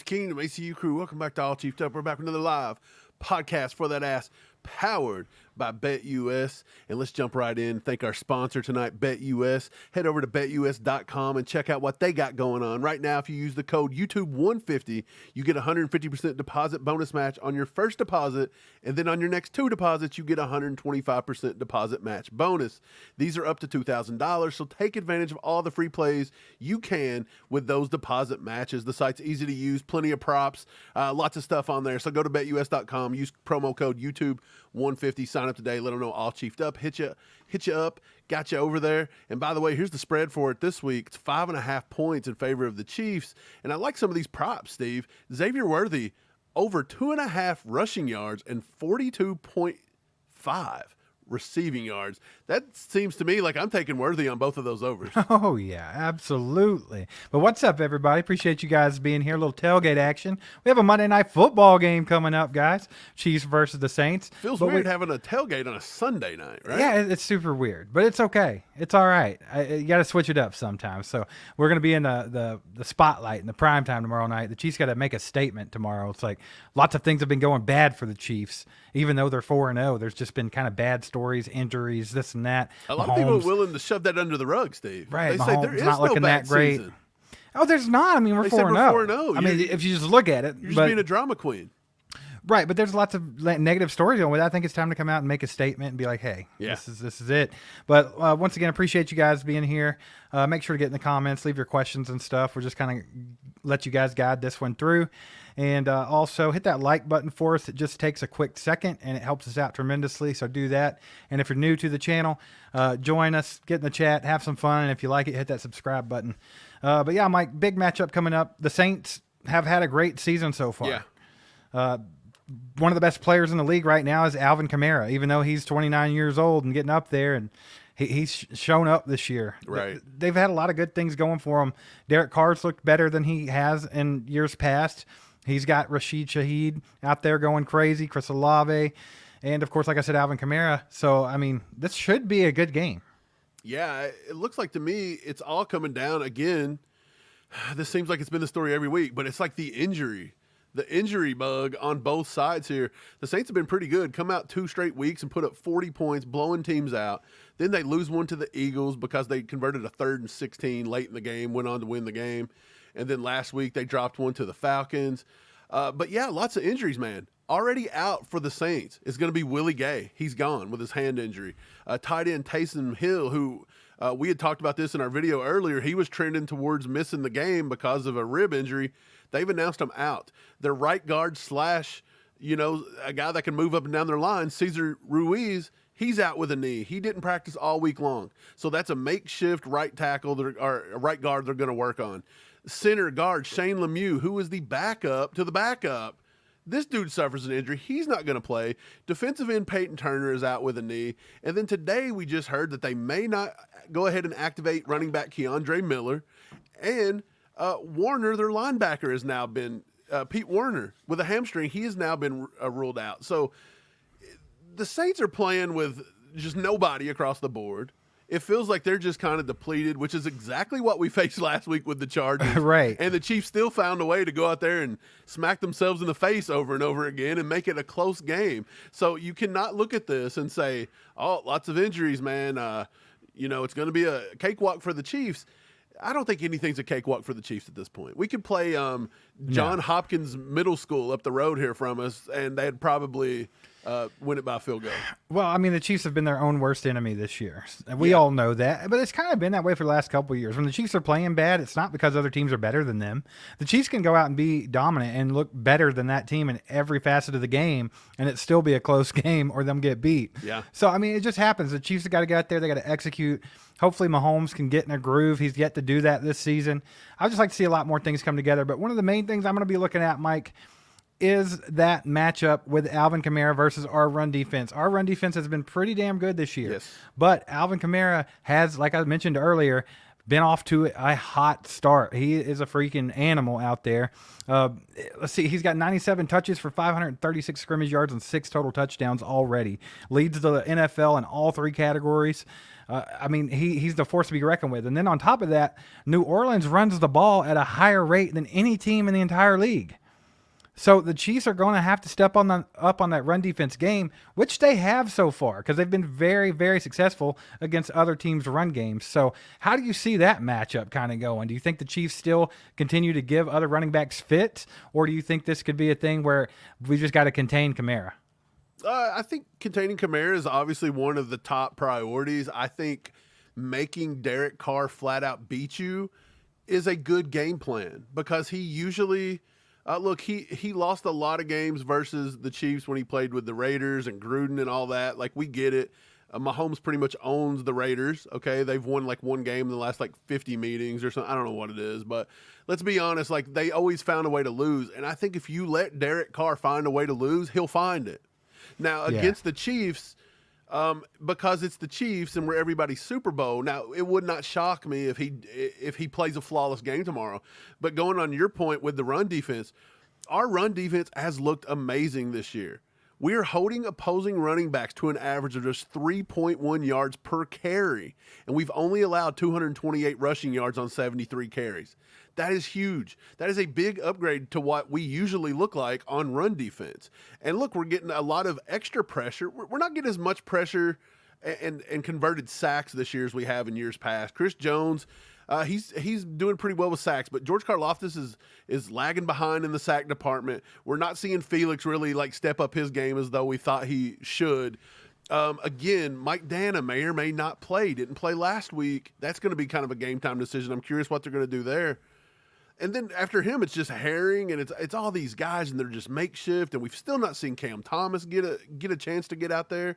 Kingdom, ACU crew. Welcome back to All Chiefed Up. We're back with another live podcast for that ass, powered by BetUS. And let's jump right in. Thank our sponsor tonight, BetUS. Head over to betus.com and check out what they got going on. Right now, if you use the code YouTube150, you get a 150% deposit bonus match on your first deposit. And then on your next two deposits, you get a 125% deposit match bonus. These are up to $2,000, so take advantage of all the free plays you can with those deposit matches. The site's easy to use, plenty of props, lots of stuff on there. So go to betus.com, use promo code YouTube150, sign up today, let them know All Chiefed Up, hit you up, got you over there. And by the way, here's the spread for it this week. It's 5.5 points in favor of the Chiefs. And I like some of these props, Steve. Xavier Worthy, over 2.5 rushing yards and 42.5 receiving yards. That seems to me like I'm taking Worthy on both of those overs. Oh, yeah, absolutely. But what's up, everybody? Appreciate you guys being here. A little tailgate action. We have a Monday Night Football game coming up, guys. Chiefs versus the Saints. Feels weird having a tailgate on a Sunday night, right? Yeah, it's super weird, but it's okay. It's all right. You got to switch it up sometimes. So we're going to be in the spotlight in the prime time tomorrow night. The Chiefs got to make a statement tomorrow. It's like lots of things have been going bad for the Chiefs, even though they're 4-0. There's just been kind of bad stories, injuries, this and that. A lot of people are willing to shove that under the rug, Steve. Right. They say there is not no looking bad that great. season. Oh, there's not. I mean, we're 4-0. I mean, if you just look at it. You're just being a drama queen. Right, but there's lots of negative stories going with it. I think it's time to come out and make a statement and be like, hey, yeah, this is it. But once again, appreciate you guys being here. Make sure to get in the comments, leave your questions and stuff. We're just kind of let you guys guide this one through. And also hit that like button for us. It just takes a quick second, and it helps us out tremendously, so do that. And if you're new to the channel, join us, get in the chat, have some fun. And if you like it, hit that subscribe button. But yeah, Mike, big matchup coming up. The Saints have had a great season so far. Yeah. One of the best players in the league right now is Alvin Kamara, even though he's 29 years old and getting up there, and he's shown up this year. Right. They've had a lot of good things going for him. Derek Carr's looked better than he has in years past. He's got Rashid Shaheed out there going crazy, Chris Olave, and, of course, like I said, Alvin Kamara. So, I mean, this should be a good game. Yeah, it looks like to me it's all coming down again. This seems like it's been the story every week, but it's like the injury bug on both sides here. The Saints have been pretty good, come out 2 straight weeks and put up 40 points, blowing teams out. Then they lose one to the Eagles because they converted a 3rd and 16 late in the game, went on to win the game. And then last week they dropped one to the Falcons. But yeah, lots of injuries, man. Already out for the Saints is going to be Willie Gay. He's gone with his hand injury. Tight end Taysom Hill, who we had talked about this in our video earlier, he was trending towards missing the game because of a rib injury. They've announced him out. Their right guard / a guy that can move up and down their line, Cesar Ruiz, he's out with a knee. He didn't practice all week long. So that's a makeshift right tackle or a right guard they're going to work on. Center guard Shane Lemieux, who is the backup to the backup. This dude suffers an injury. He's not going to play. Defensive end Peyton Turner is out with a knee. And then today we just heard that they may not go ahead and activate running back Keandre Miller. And Warner, their linebacker, has now been Pete Warner with a hamstring. He has now been ruled out. So the Saints are playing with just nobody across the board. It feels like they're just kind of depleted, which is exactly what we faced last week with the Chargers. Right. And the Chiefs still found a way to go out there and smack themselves in the face over and over again and make it a close game. So you cannot look at this and say, oh, lots of injuries, man. It's going to be a cakewalk for the Chiefs. I don't think anything's a cakewalk for the Chiefs at this point. We could play John Hopkins Middle School up the road here from us, and they'd probably win it by a field goal. Well, I mean, the Chiefs have been their own worst enemy this year. And we all know that. But it's kind of been that way for the last couple of years. When the Chiefs are playing bad, it's not because other teams are better than them. The Chiefs can go out and be dominant and look better than that team in every facet of the game, and it still be a close game or them get beat. Yeah. So, I mean, it just happens. The Chiefs have got to get out there. They got to execute. Hopefully Mahomes can get in a groove. He's yet to do that this season. I would just like to see a lot more things come together. But one of the main things I'm going to be looking at, Mike, is that matchup with Alvin Kamara versus our run defense. Our run defense has been pretty damn good this year. Yes. But Alvin Kamara has, like I mentioned earlier, been off to a hot start. He is a freaking animal out there. Let's see, he's got 97 touches for 536 scrimmage yards and 6 total touchdowns already. Leads the NFL in all 3 categories. I mean, he's the force to be reckoned with. And then on top of that, New Orleans runs the ball at a higher rate than any team in the entire league. So the Chiefs are going to have to step up on that run defense game, which they have so far because they've been very, very successful against other teams' run games. So how do you see that matchup kind of going? Do you think the Chiefs still continue to give other running backs fits, or do you think this could be a thing where we just got to contain Kamara? I think containing Kamara is obviously one of the top priorities. I think making Derek Carr flat out beat you is a good game plan because he usually – look, he lost a lot of games versus the Chiefs when he played with the Raiders and Gruden and all that. Like, we get it. Mahomes pretty much owns the Raiders, okay? They've won, like, one game in the last, like, 50 meetings or something. I don't know what it is. But let's be honest, like, they always found a way to lose. And I think if you let Derek Carr find a way to lose, he'll find it. Now, against the Chiefs, because it's the Chiefs and we're everybody's Super Bowl. Now, it would not shock me if he plays a flawless game tomorrow. But going on your point with the run defense, our run defense has looked amazing this year. We are holding opposing running backs to an average of just 3.1 yards per carry, and we've only allowed 228 rushing yards on 73 carries. That is huge. That is a big upgrade to what we usually look like on run defense. And look, we're getting a lot of extra pressure. We're not getting as much pressure and converted sacks this year as we have in years past. Chris Jones, he's doing pretty well with sacks, but George Karlaftis is lagging behind in the sack department. We're not seeing Felix really like step up his game as though we thought he should. Again, Mike Dana may or may not play. Didn't play last week. That's going to be kind of a game time decision. I'm curious what they're going to do there. And then after him, it's just Herring, and it's all these guys, and they're just makeshift. And we've still not seen Cam Thomas get a chance to get out there.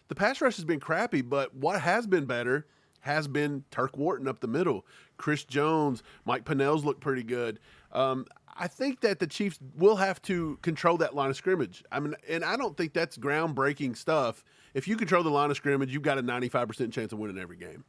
The pass rush has been crappy, but what has been better has been Turk Wharton up the middle. Chris Jones, Mike Pennell's looked pretty good. I think that the Chiefs will have to control that line of scrimmage. I mean, and I don't think that's groundbreaking stuff. If you control the line of scrimmage, you've got a 95% chance of winning every game.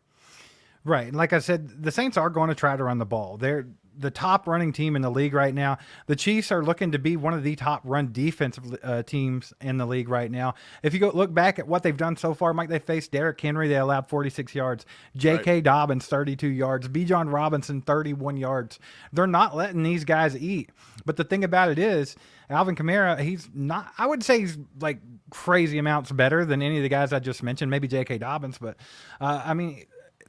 Right. And like I said, the Saints are going to try to run the ball. They're the top running team in the league right now. The Chiefs are looking to be one of the top run defensive teams in the league right now. If you go look back at what they've done so far, Mike, they faced Derrick Henry. They allowed 46 yards. J.K. Dobbins, 32 yards. Bijan Robinson, 31 yards. They're not letting these guys eat. But the thing about it is, Alvin Kamara, he's not, I would say he's like crazy amounts better than any of the guys I just mentioned, maybe J.K. Dobbins. But, I mean,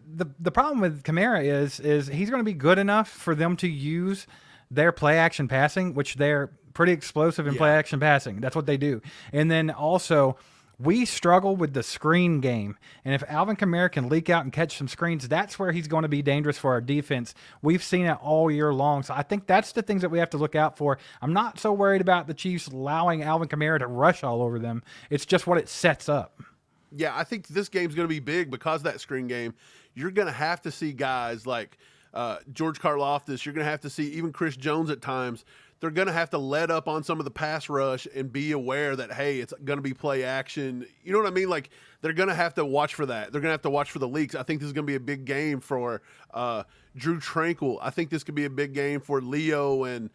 the problem with Kamara is he's going to be good enough for them to use their play action passing, which they're pretty explosive in play action passing. That's what they do. And then also we struggle with the screen game. And if Alvin Kamara can leak out and catch some screens, that's where he's going to be dangerous for our defense. We've seen it all year long. So I think that's the things that we have to look out for. I'm not so worried about the Chiefs allowing Alvin Kamara to rush all over them. It's just what it sets up. Yeah, I think this game's going to be big because of that screen game. You're going to have to see guys like George Karlaftis. You're going to have to see even Chris Jones at times. They're going to have to let up on some of the pass rush and be aware that, hey, it's going to be play action. You know what I mean? Like, they're going to have to watch for that. They're going to have to watch for the leaks. I think this is going to be a big game for Drew Tranquil. I think this could be a big game for Leo and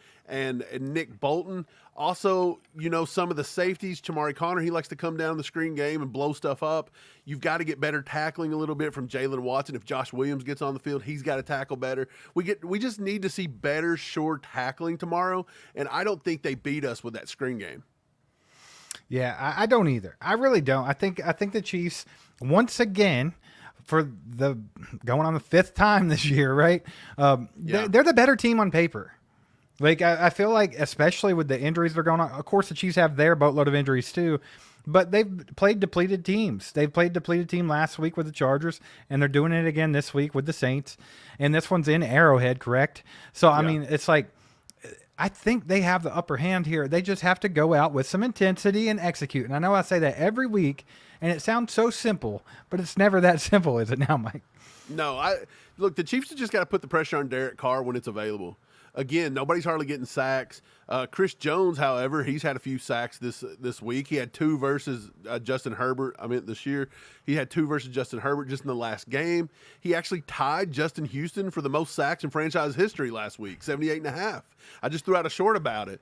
Nick Bolton. Also, you know, some of the safeties, Chamari Connor, he likes to come down the screen game and blow stuff up. You've got to get better tackling a little bit from Jalen Watson. If Josh Williams gets on the field, he's got to tackle better. We just need to see better, sure tackling tomorrow, and I don't think they beat us with that screen game. Yeah, I don't either. I really don't. I think the Chiefs, once again, for the going on the 5th time this year, right? They're the better team on paper. Like, I feel like, especially with the injuries that are going on, of course, the Chiefs have their boatload of injuries too, but they've played depleted teams. They played depleted team last week with the Chargers, and they're doing it again this week with the Saints. And this one's in Arrowhead, correct? So, I mean, it's like, I think they have the upper hand here. They just have to go out with some intensity and execute. And I know I say that every week, and it sounds so simple, but it's never that simple, is it now, Mike? No, look, the Chiefs have just got to put the pressure on Derek Carr when it's available. Again, nobody's hardly getting sacks. Chris Jones, however, he's had a few sacks this week. He had 2 versus Justin Herbert. I mean, this year he had 2 versus Justin Herbert just in the last game. He actually tied Justin Houston for the most sacks in franchise history last week, 78.5. I just threw out a short about it.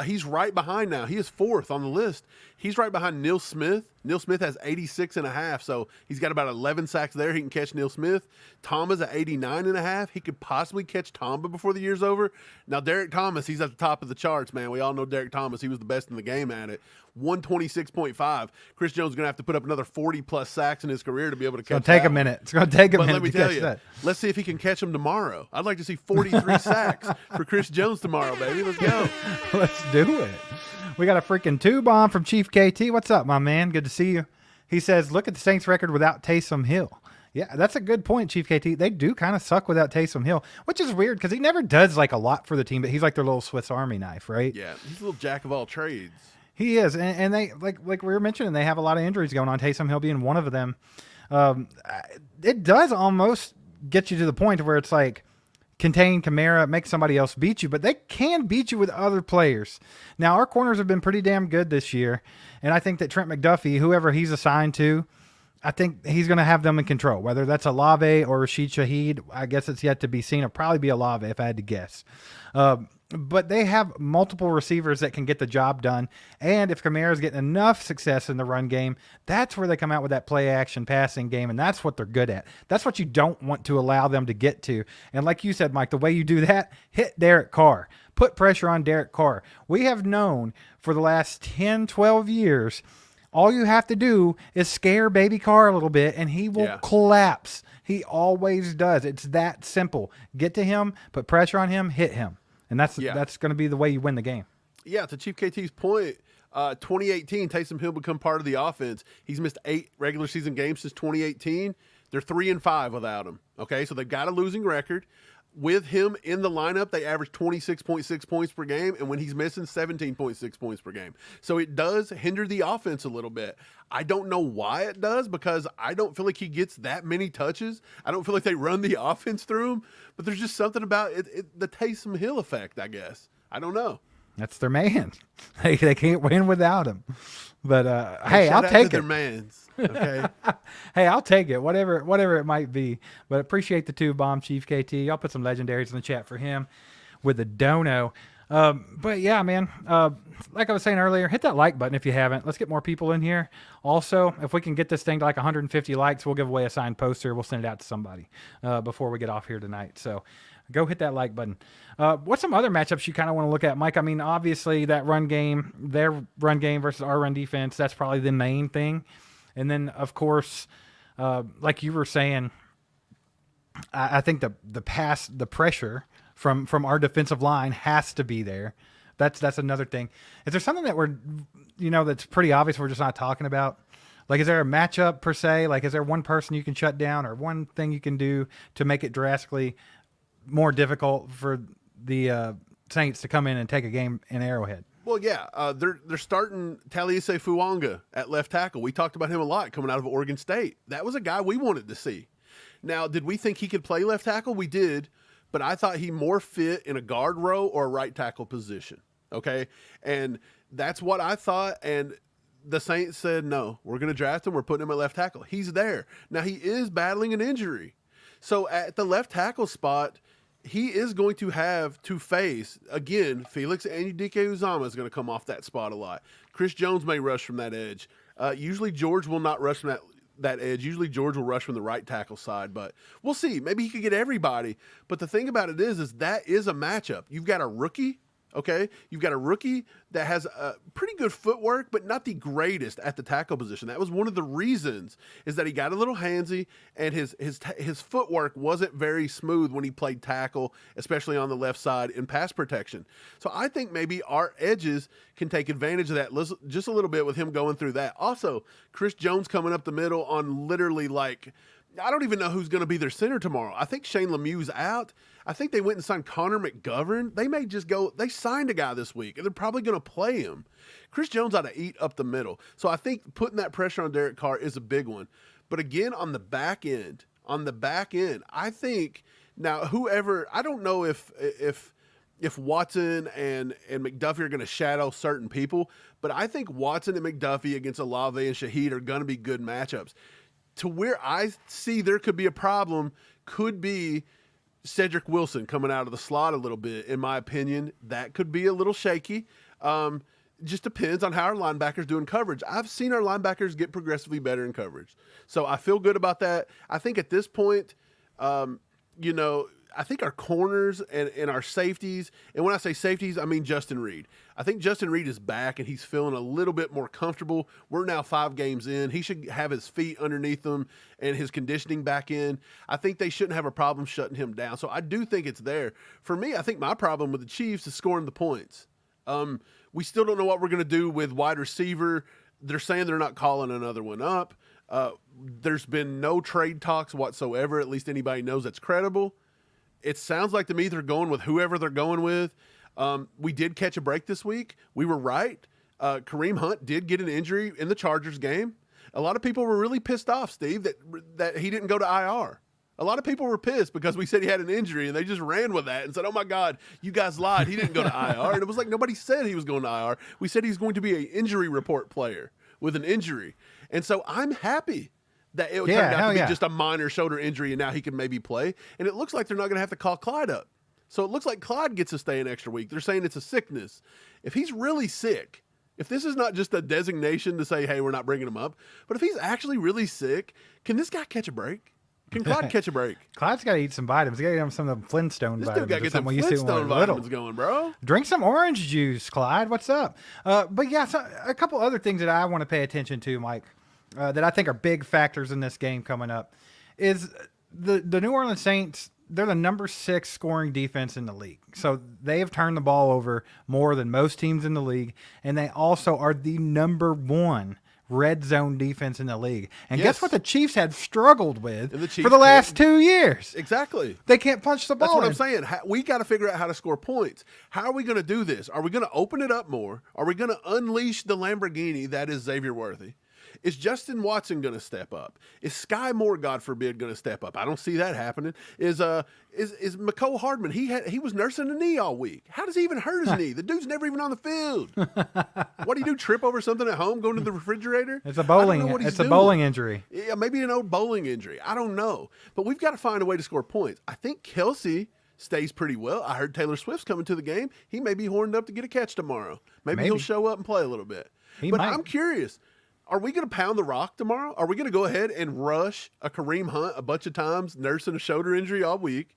He's right behind now. He is 4th on the list. He's right behind Neil Smith. Neil Smith has 86.5, so he's got about 11 sacks there. He can catch Neil Smith. Tama's at 89.5. He could possibly catch Tamba before the year's over. Now, Derek Thomas, he's at the top of the charts, man. We all know Derek Thomas. He was the best in the game at it. 126.5. Chris Jones is going to have to put up another 40-plus sacks in his career to be able to catch It's going to take a minute. It's going to take a minute to catch that. Let's see if he can catch him tomorrow. I'd like to see 43 sacks for Chris Jones tomorrow, baby. Let's go. Let's do it. We got a freaking 2 bomb from Chief KT. What's up, my man? Good to see you. He says, look at the Saints record without Taysom Hill. Yeah, that's a good point, Chief KT. They do kind of suck without Taysom Hill, which is weird because he never does like a lot for the team, but he's like their little Swiss Army knife, right? Yeah, he's a little jack of all trades. He is, and they like we were mentioning, they have a lot of injuries going on. Taysom Hill being one of them. It does almost get you to the point where it's like contain Kamara, make somebody else beat you, but they can beat you with other players. Now, our corners have been pretty damn good this year, and I think that Trent McDuffie, whoever he's assigned to, I think he's going to have them in control, whether that's Olave or Rashid Shaheed. I guess it's yet to be seen. It'll probably be Olave if I had to guess. But they have multiple receivers that can get the job done. And if Kamara's getting enough success in the run game, that's where they come out with that play action passing game. And that's what they're good at. That's what you don't want to allow them to get to. And like you said, Mike, the way you do that, hit Derek Carr. Put pressure on Derek Carr. We have known for the last 10, 12 years, all you have to do is scare baby Carr a little bit and he will collapse. He always does. It's that simple. Get to him, put pressure on him, hit him. And that's going to be the way you win the game. Yeah, to Chief KT's point, 2018, Taysom Hill become part of the offense. He's missed 8 regular season games since 2018. They're 3-5 without him. Okay, so they've got a losing record. With him in the lineup, they average 26.6 points per game, and when he's missing, 17.6 points per game. So it does hinder the offense a little bit. I don't know why it does, because I don't feel like he gets that many touches. I don't feel like they run the offense through him, but there's just something about it, the Taysom Hill effect, I guess. I don't know. That's their man. They can't win without him. But hey, I'll take it. Their mans. Okay. Hey, I'll take it. Whatever it might be. But appreciate the 2 bomb, Chief KT. I'll put some legendaries in the chat for him with the dono. But yeah, man. Like I was saying earlier, hit that like button if you haven't. Let's get more people in here. Also, if we can get this thing to like 150 likes, we'll give away a signed poster. We'll send it out to somebody before we get off here tonight. So go hit that like button. What's some other matchups you kind of want to look at, Mike? I mean, obviously that run game, their run game versus our run defense, that's probably the main thing. And then, of course, like you were saying, I think the pressure from our defensive line has to be there. That's another thing. Is there something that that's pretty obvious we're just not talking about? Like, is there a matchup per se? Like, is there one person you can shut down or one thing you can do to make it drastically more difficult for the Saints to come in and take a game in Arrowhead? Well, yeah, they're starting Taliese Fuanga at left tackle. We talked about him a lot coming out of Oregon State. That was a guy we wanted to see. Now, did we think he could play left tackle? We did, but I thought he more fit in a guard row or a right tackle position, okay? And that's what I thought, and the Saints said, no, we're going to draft him. We're putting him at left tackle. He's there. Now, he is battling an injury. So at the left tackle spot, he is going to have to face, again, Felix Anudike-Uzomah is going to come off that spot a lot. Chris Jones may rush from that edge. Usually George will not rush from that edge. Usually George will rush from the right tackle side, but we'll see. Maybe he could get everybody. But the thing about it is that is a matchup. You've got a rookie. Okay, you've got a rookie that has pretty good footwork, but not the greatest at the tackle position. That was one of the reasons, is that he got a little handsy, and his footwork wasn't very smooth when he played tackle, especially on the left side in pass protection. So I think maybe our edges can take advantage of that just a little bit with him going through that. Also, Chris Jones coming up the middle on literally like, I don't even know who's going to be their center tomorrow. I think Shane Lemieux's out. I think they went and signed Connor McGovern. They may just go, they signed a guy this week, and they're probably going to play him. Chris Jones ought to eat up the middle. So I think putting that pressure on Derek Carr is a big one. But again, on the back end, I think now whoever, I don't know if if Watson and McDuffie are going to shadow certain people, but I think Watson and McDuffie against Olave and Shaheed are going to be good matchups. To where I see there could be a problem could be Cedric Wilson coming out of the slot a little bit. In my opinion, that could be a little shaky. Just depends on how our linebackers do in coverage. I've seen our linebackers get progressively better in coverage. So I feel good about that. I think at this point, I think our corners and our safeties, and when I say safeties, I mean Justin Reed. I think Justin Reed is back, and he's feeling a little bit more comfortable. We're now 5 games in. He should have his feet underneath him and his conditioning back in. I think they shouldn't have a problem shutting him down. So I do think it's there. For me, I think my problem with the Chiefs is scoring the points. We still don't know what we're going to do with wide receiver. They're saying they're not calling another one up. There's been no trade talks whatsoever. At least anybody knows that's credible. It sounds like to me they're going with whoever they're going with. We did catch a break this week. We were right. Kareem Hunt did get an injury in the Chargers game. A lot of people were really pissed off, Steve, that he didn't go to IR. A lot of people were pissed because we said he had an injury, and they just ran with that and said, oh, my God, you guys lied. He didn't go to IR. And it was like nobody said he was going to IR. We said he's going to be an injury report player with an injury. And so I'm happy that it turned out to be just a minor shoulder injury, and now he can maybe play. And it looks like they're not going to have to call Clyde up. So it looks like Clyde gets to stay an extra week. They're saying it's a sickness. If he's really sick, if this is not just a designation to say, hey, we're not bringing him up, but if he's actually really sick, can this guy catch a break? Can Clyde catch a break? Clyde's got to eat some vitamins. He got to get some of the Flintstone this vitamins. This dude got to get some Flintstone vitamins going, bro. Drink some orange juice, Clyde. What's up? But yeah, so a couple other things that I want to pay attention to, Mike, that I think are big factors in this game coming up is the New Orleans Saints. They're the number 6 scoring defense in the league. So they have turned the ball over more than most teams in the league. And they also are the number 1 red zone defense in the league. And guess what the Chiefs have struggled with for the last 2 years? Exactly. They can't punch the ball. That's what I'm saying. We got to figure out how to score points. How are we going to do this? Are we going to open it up more? Are we going to unleash the Lamborghini that is Xavier Worthy? Is Justin Watson going to step up? Is Sky Moore, God forbid, going to step up? I don't see that happening. Is McCole Hardman? He was nursing a knee all week. How does he even hurt his knee? The dude's never even on the field. What do you do? Trip over something at home? Going to the refrigerator? It's a bowling injury. Yeah, maybe an old bowling injury. I don't know. But we've got to find a way to score points. I think Kelsey stays pretty well. I heard Taylor Swift's coming to the game. He may be horned up to get a catch tomorrow. Maybe. He'll show up and play a little bit. I'm curious. Are we going to pound the rock tomorrow? Are we going to go ahead and rush a Kareem Hunt a bunch of times, nursing a shoulder injury all week?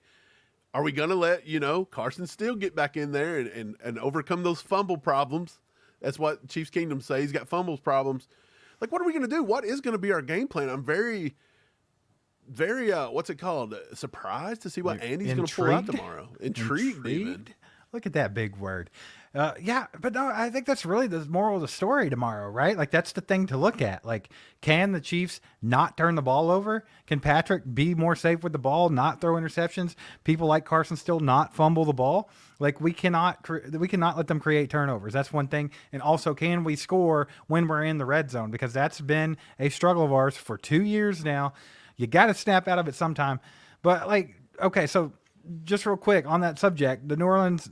Are we going to let, Carson Steele get back in there and overcome those fumble problems? That's what Chiefs Kingdom say. He's got fumbles problems. Like, what are we going to do? What is going to be our game plan? I'm very, very, what's it called? Surprised to see what Andy's going to pull out tomorrow. Intrigued even. Look at that big word. But no, I think that's really the moral of the story tomorrow, right? Like, that's the thing to look at. Like, can the Chiefs not turn the ball over? Can Patrick be more safe with the ball, not throw interceptions? People like Carson Steele not fumble the ball? Like, we cannot let them create turnovers. That's one thing. And also, can we score when we're in the red zone? Because that's been a struggle of ours for 2 years now. You got to snap out of it sometime. But, okay, so just real quick on that subject, the New Orleans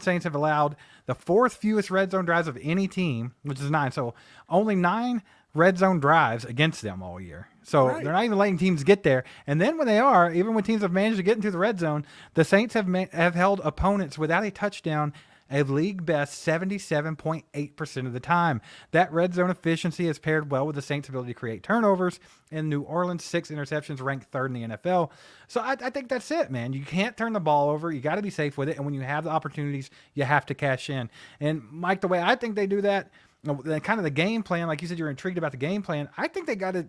Saints have allowed the 4th fewest red zone drives of any team, which is 9. So only 9 red zone drives against them all year. So they're not even letting teams get there. And then when they are, even when teams have managed to get into the red zone, the Saints have held opponents without a touchdown a league best 77.8% of the time. That red zone efficiency has paired well with the Saints' ability to create turnovers, and New Orleans' 6 interceptions ranked 3rd in the NFL. So I think that's it, man. You can't turn the ball over. You got to be safe with it, and when you have the opportunities, you have to cash in. And Mike, the way I think they do that, kind of the game plan, like you said, you're intrigued about the game plan. I think they got to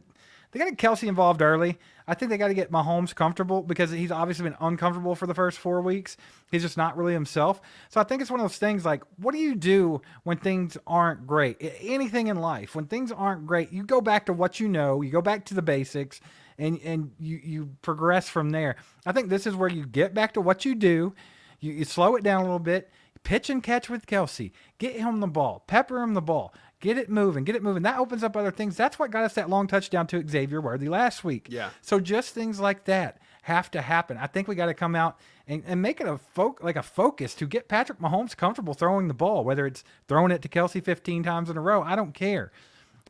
get Kelsey involved early. I think they got to get Mahomes comfortable because he's obviously been uncomfortable for the first 4 weeks. He's just not really himself. So I think it's one of those things like, what do you do when things aren't great? Anything in life, when things aren't great, you go back to what you know, you go back to the basics, and you progress from there. I think this is where you get back to what you do. You slow it down a little bit, pitch and catch with Kelsey, get him the ball, pepper him the ball. Get it moving. That opens up other things. That's what got us that long touchdown to Xavier Worthy last week. Yeah. So just things like that have to happen. I think we got to come out and make it a focus to get Patrick Mahomes comfortable throwing the ball, whether it's throwing it to Kelsey 15 times in a row. I don't care.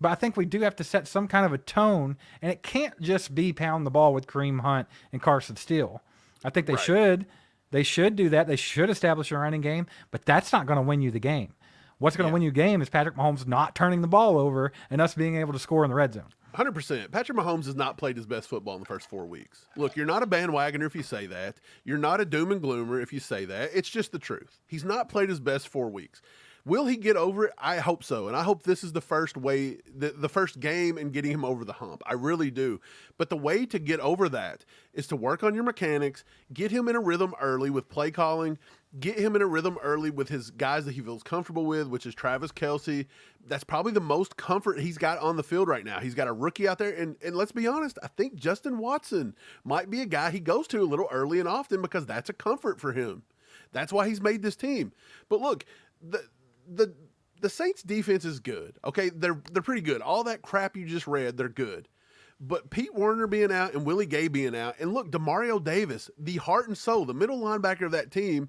But I think we do have to set some kind of a tone, and it can't just be pound the ball with Kareem Hunt and Carson Steele. I think they should. They should do that. They should establish a running game, but that's not going to win you the game. What's going to win you a game is Patrick Mahomes not turning the ball over and us being able to score in the red zone. 100%. Patrick Mahomes has not played his best football in the first 4 weeks. Look, you're not a bandwagoner if you say that. You're not a doom and gloomer if you say that. It's just the truth. He's not played his best 4 weeks. Will he get over it? I hope so. And I hope this is the first way, the first game in getting him over the hump. I really do. But the way to get over that is to work on your mechanics, get him in a rhythm early with play calling, get him in a rhythm early with his guys that he feels comfortable with, which is Travis Kelce. That's probably the most comfort he's got on the field right now. He's got a rookie out there. And let's be honest, I think Justin Watson might be a guy he goes to a little early and often because that's a comfort for him. That's why he's made this team. But look, the Saints defense is good. Okay, they're pretty good. All that crap you just read, they're good. But Pete Werner being out and Willie Gay being out, and look, Demario Davis, the heart and soul, the middle linebacker of that team,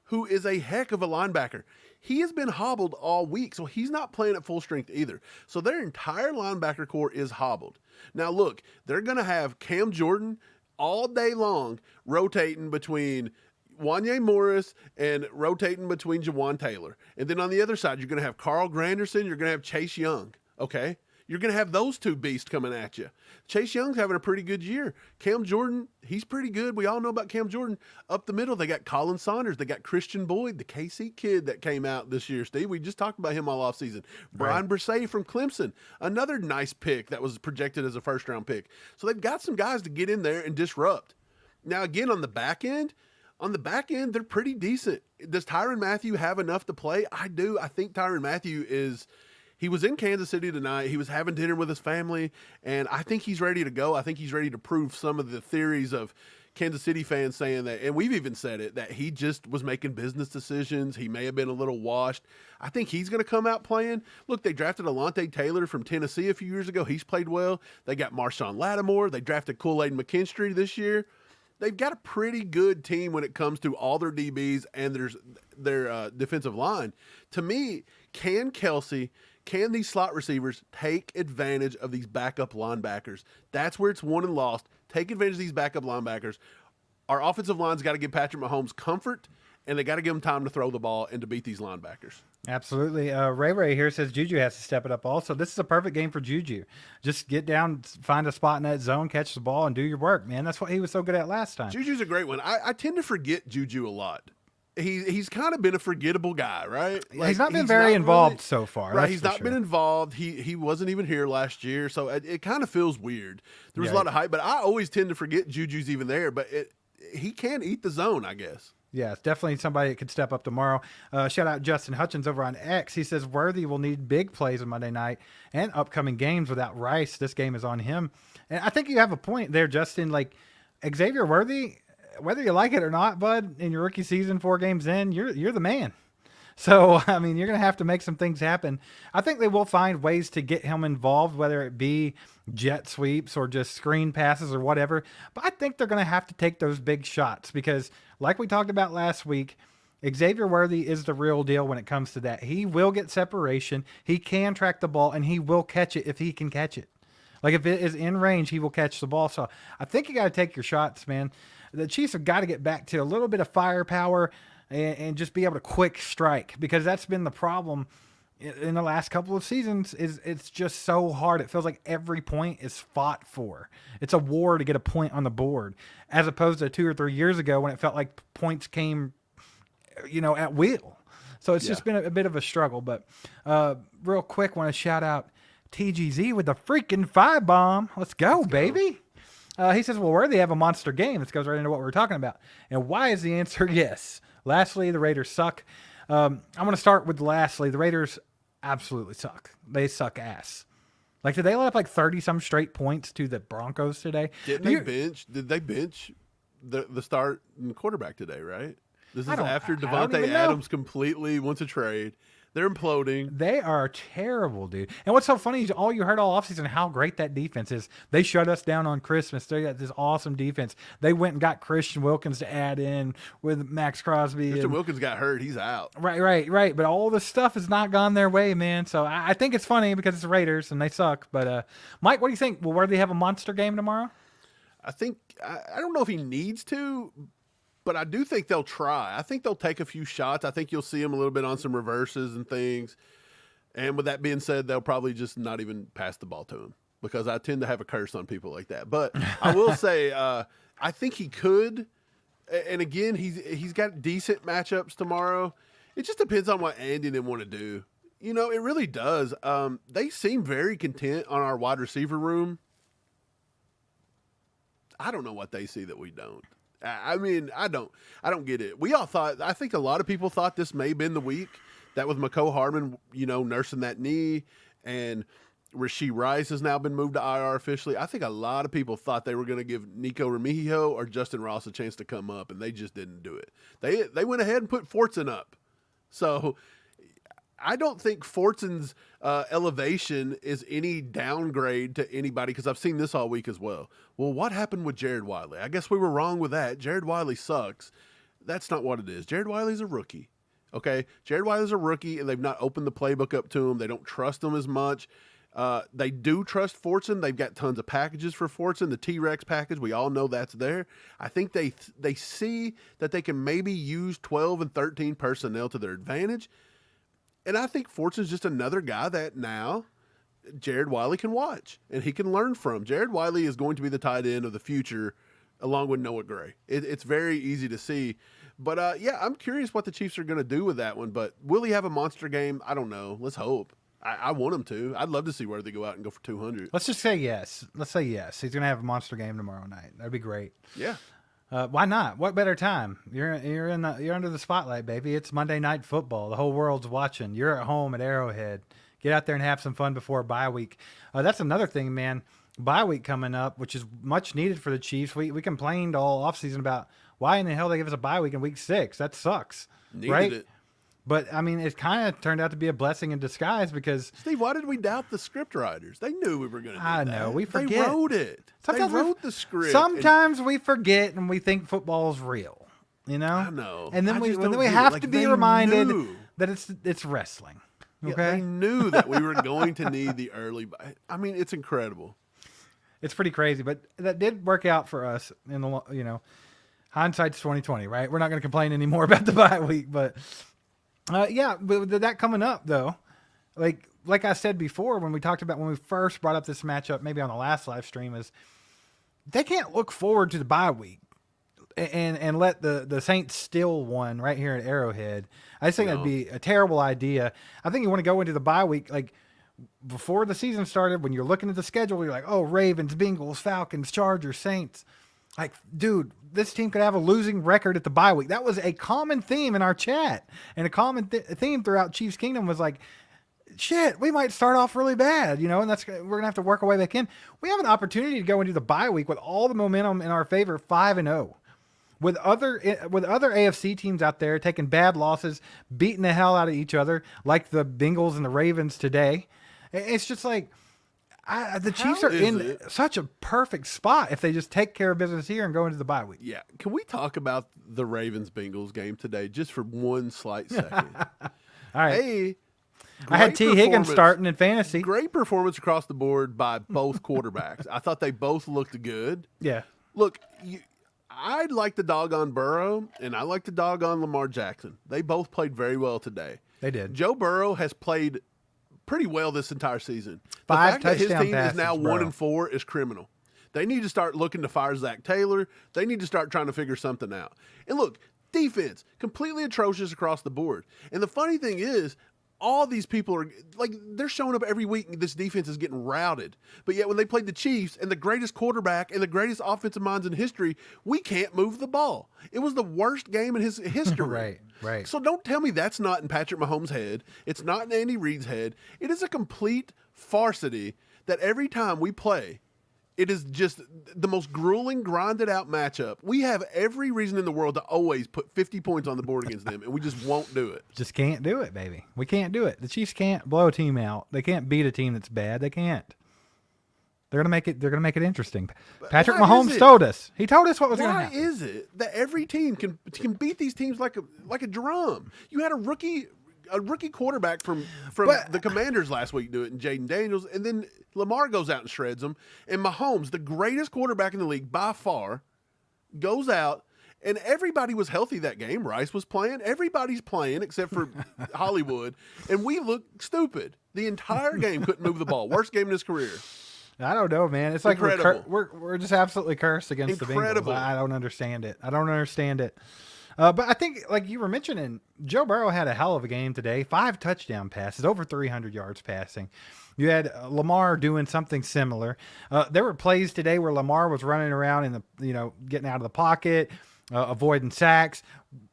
who is a heck of a linebacker, he has been hobbled all week, so he's not playing at full strength either. So their entire linebacker core is hobbled. Now look, they're going to have Cam Jordan all day long rotating between Wanye Morris and rotating between Jawan Taylor. And then on the other side, you're going to have Carl Granderson. You're going to have Chase Young. Okay? You're going to have those two beasts coming at you. Chase Young's having a pretty good year. Cam Jordan, he's pretty good. We all know about Cam Jordan. Up the middle, they got Colin Saunders. They got Christian Boyd, the KC kid that came out this year, Steve. We just talked about him all offseason. Brian Bresee from Clemson, another nice pick that was projected as a first-round pick. So they've got some guys to get in there and disrupt. Now, again, on the back end, they're pretty decent. Does Tyrann Mathieu have enough to play? I do. I think Tyrann Mathieu he was in Kansas City tonight. He was having dinner with his family, and I think he's ready to go. I think he's ready to prove some of the theories of Kansas City fans saying that, and we've even said it, that he just was making business decisions. He may have been a little washed. I think he's going to come out playing. Look, they drafted Alontae Taylor from Tennessee a few years ago. He's played well. They got Marshawn Lattimore. They drafted Kool-Aid McKinstry this year. They've got a pretty good team when it comes to all their DBs and their defensive line. To me, can these slot receivers take advantage of these backup linebackers? That's where it's won and lost. Take advantage of these backup linebackers. Our offensive line's got to give Patrick Mahomes comfort, and they got to give him time to throw the ball and to beat these linebackers. Absolutely. Ray here says Juju has to step it up also. This is a perfect game for Juju. Just get down, find a spot in that zone, catch the ball, and do your work, man. That's what he was so good at last time. Juju's a great one. I tend to forget Juju a lot. He's kind of been a forgettable guy, right? Like, he's not been very involved so far. Right, he's not been involved. He wasn't even here last year, so it kind of feels weird. There was a lot of hype, but I always tend to forget Juju's even there, but he can eat the zone, I guess. Yeah, it's definitely somebody that could step up tomorrow. Shout out Justin Hutchins over on X. He says Worthy will need big plays on Monday night and upcoming games without Rice. This game is on him. And I think you have a point there, Justin. Like Xavier Worthy, whether you like it or not, bud, in your rookie season, 4 games in, you're the man. So, I mean, you're going to have to make some things happen. I think they will find ways to get him involved, whether it be jet sweeps or just screen passes or whatever. But I think they're going to have to take those big shots because, like we talked about last week, Xavier Worthy is the real deal when it comes to that. He will get separation. He can track the ball, and he will catch it if he can catch it. Like, if it is in range, he will catch the ball. So I think you got to take your shots, man. The Chiefs have got to get back to a little bit of firepower and just be able to quick strike, because that's been the problem in the last couple of seasons. Is it's just so hard. It feels like every point is fought for. It's a war to get a point on the board, as opposed to 2 or 3 years ago when it felt like points came, at will. So it's just been a bit of a struggle. But real quick, want to shout out TGZ with the freaking 5 bomb. Let's go, baby. He says, well, Worthy have a monster game. This goes right into what we were talking about. And why is the answer yes? Lastly, the Raiders suck. I'm going to start with lastly. The Raiders absolutely suck. They suck ass. Like, did they let up like 30-some straight points to the Broncos today? Did they bench the start and quarterback today, right? This is after Devontae Adams completely wants a trade. They're imploding. They are terrible, dude. And what's so funny is all you heard all offseason how great that defense is. They shut us down on Christmas. They got this awesome defense. They went and got Christian Wilkins to add in with Max Crosby. Christian Wilkins got hurt. He's out. Right. But all this stuff has not gone their way, man. So I think it's funny because it's the Raiders and they suck. But Mike, what do you think? Will Worthy have a monster game tomorrow? I think I don't know if he needs to, but I do think they'll try. I think they'll take a few shots. I think you'll see him a little bit on some reverses and things. And with that being said, they'll probably just not even pass the ball to him because I tend to have a curse on people like that. But I will say I think he could. And again, he's got decent matchups tomorrow. It just depends on what Andy and them want to do. You know, it really does. They seem very content on our wide receiver room. I don't know what they see that we don't. I mean, I don't get it. We all thought, I think a lot of people thought this may have been the week that with Mecole Hardman, you know, nursing that knee, and Rashee Rice has now been moved to IR officially. I think a lot of people thought they were going to give Nico Remigio or Justin Ross a chance to come up, and they just didn't do it. They went ahead and put Fortson up. So I don't think Fortson's elevation is any downgrade to anybody because I've seen this all week as well. Well, what happened with Jared Wiley? I guess we were wrong with that. Jared Wiley sucks. That's not what it is. Jared Wiley's a rookie. Okay? Jared Wiley's a rookie, and they've not opened the playbook up to him. They don't trust him as much. They do trust Fortson. They've got tons of packages for Fortson. The T-Rex package, we all know that's there. I think they see that they can maybe use 12 and 13 personnel to their advantage. And I think Fortson's just another guy that now Jared Wiley can watch and he can learn from. Jared Wiley is going to be the tight end of the future along with Noah Gray. It's very easy to see. But, yeah, I'm curious what the Chiefs are going to do with that one. But will he have a monster game? I don't know. Let's hope. I want him to. I'd love to see where they go out and go for 200. Let's just say yes. Let's say yes. He's going to have a monster game tomorrow night. That'd be great. Yeah. Why not? What better time? You're under the spotlight, baby. It's Monday Night Football. The whole world's watching. You're at home at Arrowhead. Get out there and have some fun before bye week. That's another thing, man. Bye week coming up, which is much needed for the Chiefs. We complained all offseason about why in the hell they give us a bye week in week 6. That sucks, right? It. But, I mean, it kind of turned out to be a blessing in disguise because... Steve, why did we doubt the script writers? They knew we were going to do that. I know. We forget. They wrote it. Sometimes they wrote the script. Sometimes we forget and we think football's real, you know? I know. And then I we don't have like, to be they reminded knew. that it's wrestling, okay? Yeah, they knew that we were going to need the early... I mean, it's incredible. It's pretty crazy, but that did work out for us in the, you know, hindsight's 2020, right? We're not going to complain anymore about the bye week, but... yeah, but with that coming up, though, like I said before, when we first brought up this matchup, maybe on the last live stream, is they can't look forward to the bye week and let the Saints steal one right here at Arrowhead. I just think that'd be a terrible idea. I think you want to go into the bye week, like, before the season started, when you're looking at the schedule, you're like, oh, Ravens, Bengals, Falcons, Chargers, Saints. Like, dude, this team could have a losing record at the bye week. That was a common theme in our chat. And a common theme throughout Chiefs Kingdom was like, shit, we might start off really bad, you know, and we're going to have to work our way back in. We have an opportunity to go into the bye week with all the momentum in our favor, 5-0. With other AFC teams out there taking bad losses, beating the hell out of each other, like the Bengals and the Ravens today. It's just like... the Chiefs are in such a perfect spot if they just take care of business here and go into the bye week. Yeah. Can we talk about the Ravens-Bengals game today just for one slight second? All right. Hey, I had T. Higgins starting in fantasy. Great performance across the board by both quarterbacks. I thought they both looked good. Yeah. Look, I like the dog on Burrow, and I like the dog on Lamar Jackson. They both played very well today. They did. Joe Burrow has played pretty well this entire season. The 5 fact that his touchdown team is now passes, 1-4 is criminal. They need to start looking to fire Zach Taylor. They need to start trying to figure something out. And look, defense, completely atrocious across the board. And the funny thing is, all these people are like, they're showing up every week and this defense is getting routed. But yet when they played the Chiefs and the greatest quarterback and the greatest offensive minds in history, we can't move the ball. It was the worst game in his history. Right. So don't tell me that's not in Patrick Mahomes' head. It's not in Andy Reid's head. It is a complete farcity that every time we play, It is just the most grueling, grinded out matchup. We have every reason in the world to always put 50 points on the board against them, and we just won't do it. Just can't do it, baby. We can't do it. The Chiefs can't blow a team out. They can't beat a team that's bad. They can't. They're gonna make it interesting. Patrick Mahomes told us. He told us what was going to happen. Why is it that every team can beat these teams like a drum? You had a rookie quarterback from the Commanders last week do it, and Jaden Daniels, and then Lamar goes out and shreds them, and Mahomes, the greatest quarterback in the league by far, goes out, and everybody was healthy that game. Rice was playing. Everybody's playing except for Hollywood, and we looked stupid. The entire game couldn't move the ball. Worst game in his career. I don't know, man. It's like we're just absolutely cursed against Incredible. the Bengals. I don't understand it. But I think, like you were mentioning, Joe Burrow had a hell of a game today. 5 touchdown passes, over 300 yards passing. You had Lamar doing something similar. There were plays today where Lamar was running around getting out of the pocket, avoiding sacks,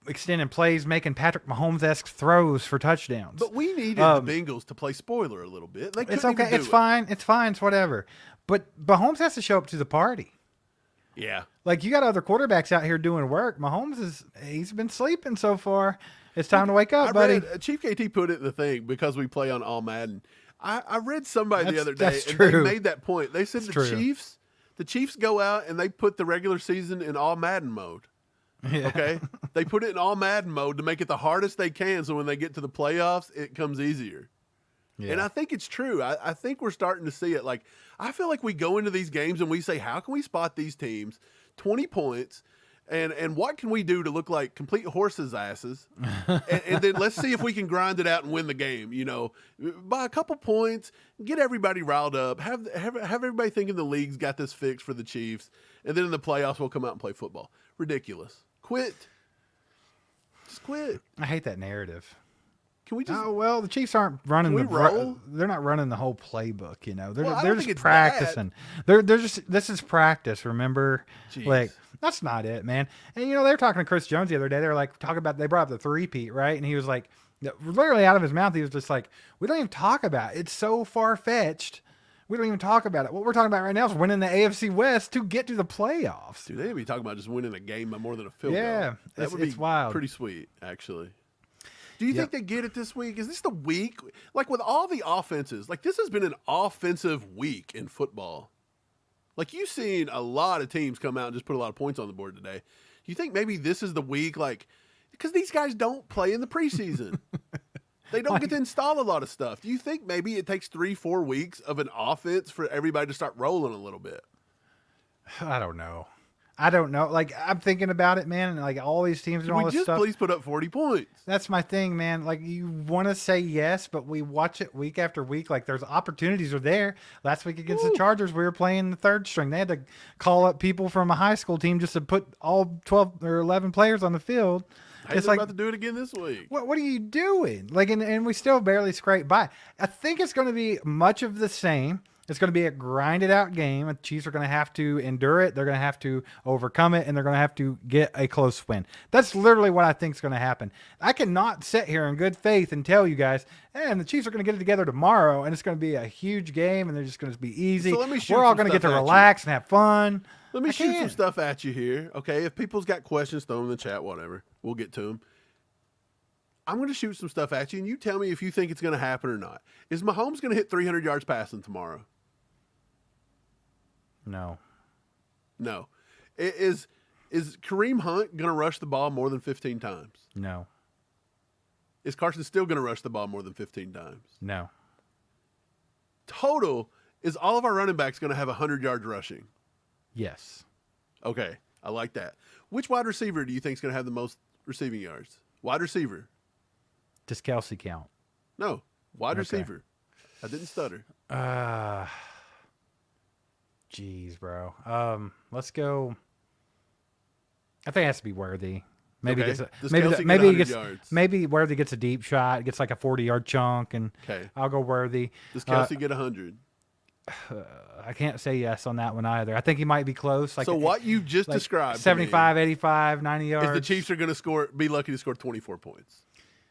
extending plays, making Patrick Mahomes-esque throws for touchdowns. But we needed the Bengals to play spoiler a little bit. It's okay. It's fine. It's fine. It's whatever. But Mahomes has to show up to the party. Yeah. Like, you got other quarterbacks out here doing work. Mahomes he's been sleeping so far. It's time to wake up, buddy. Chief KT put it in the thing because we play on All Madden. I read somebody the other day, and true. they made that point. They said That's the Chiefs go out and they put the regular season in All Madden mode. Yeah. Okay? They put it in All Madden mode to make it the hardest they can, so when they get to the playoffs, it comes easier. Yeah. And I think it's true. I think we're starting to see it. Like, I feel like we go into these games and we say, how can we spot these teams? 20 points. And what can we do to look like complete horses' asses? and then let's see if we can grind it out and win the game, by a couple points, get everybody riled up, have everybody thinking the league's got this fixed for the Chiefs, and then in the playoffs we'll come out and play football. Ridiculous. Quit. Just quit. I hate that narrative. Can we just? Oh, well, the Chiefs aren't running they're not running the whole playbook, They're just practicing. They're just this is practice, remember? Jeez. Like, that's not it, man. And they were talking to Chris Jones the other day. They were like they brought up the three-peat, right? And he was like, literally out of his mouth, he was just like, we don't even talk about it. It's so far-fetched. We don't even talk about it. What we're talking about right now is winning the AFC West to get to the playoffs. Dude, they'd be talking about just winning a game by more than a field goal. Yeah, that would be wild. Pretty sweet, actually. Do you think they get it this week? Is this the week? Like, with all the offenses, like, this has been an offensive week in football. Like, you've seen a lot of teams come out and just put a lot of points on the board today. You think maybe this is the week, like, because these guys don't play in the preseason. They don't get to install a lot of stuff. Do you think maybe it takes 3-4 weeks of an offense for everybody to start rolling a little bit? I don't know. Like, I'm thinking about it, man, and like all these teams and all this stuff. Please put up 40 points. That's my thing, man. Like, you want to say yes, but we watch it week after week. Like, there's opportunities are there. Last week against the Chargers, we were playing the third string. They had to call up people from a high school team just to put all 12 or 11 players on the field. It's like about to do it again this week. What are you doing? Like, and we still barely scrape by. I think it's going to be much of the same. It's going to be a grinded out game. The Chiefs are going to have to endure it. They're going to have to overcome it, and they're going to have to get a close win. That's literally what I think is going to happen. I cannot sit here in good faith and tell you guys, and the Chiefs are going to get it together tomorrow, and it's going to be a huge game, and they're just going to be easy. So we're all going to get to relax and have fun. Let me shoot some stuff at you here, okay? If people's got questions, throw them in the chat, whatever. We'll get to them. I'm going to shoot some stuff at you, and you tell me if you think it's going to happen or not. Is Mahomes going to hit 300 yards passing tomorrow? No. Is Kareem Hunt going to rush the ball more than 15 times? No. Is Carson still going to rush the ball more than 15 times? No. Total, is all of our running backs going to have 100 yards rushing? Yes. Okay, I like that. Which wide receiver do you think is going to have the most receiving yards? Wide receiver. Does Kelsey count? No, wide receiver. I didn't stutter. Jeez, bro. Let's go. I think it has to be Worthy. Maybe maybe Worthy gets a deep shot, gets like a 40-yard chunk, and I'll go Worthy. Does Kelsey get 100? I can't say yes on that one either. I think he might be close. Like, so what you just described, 75, 85, 90 yards. Is the Chiefs are going to be lucky to score 24 points.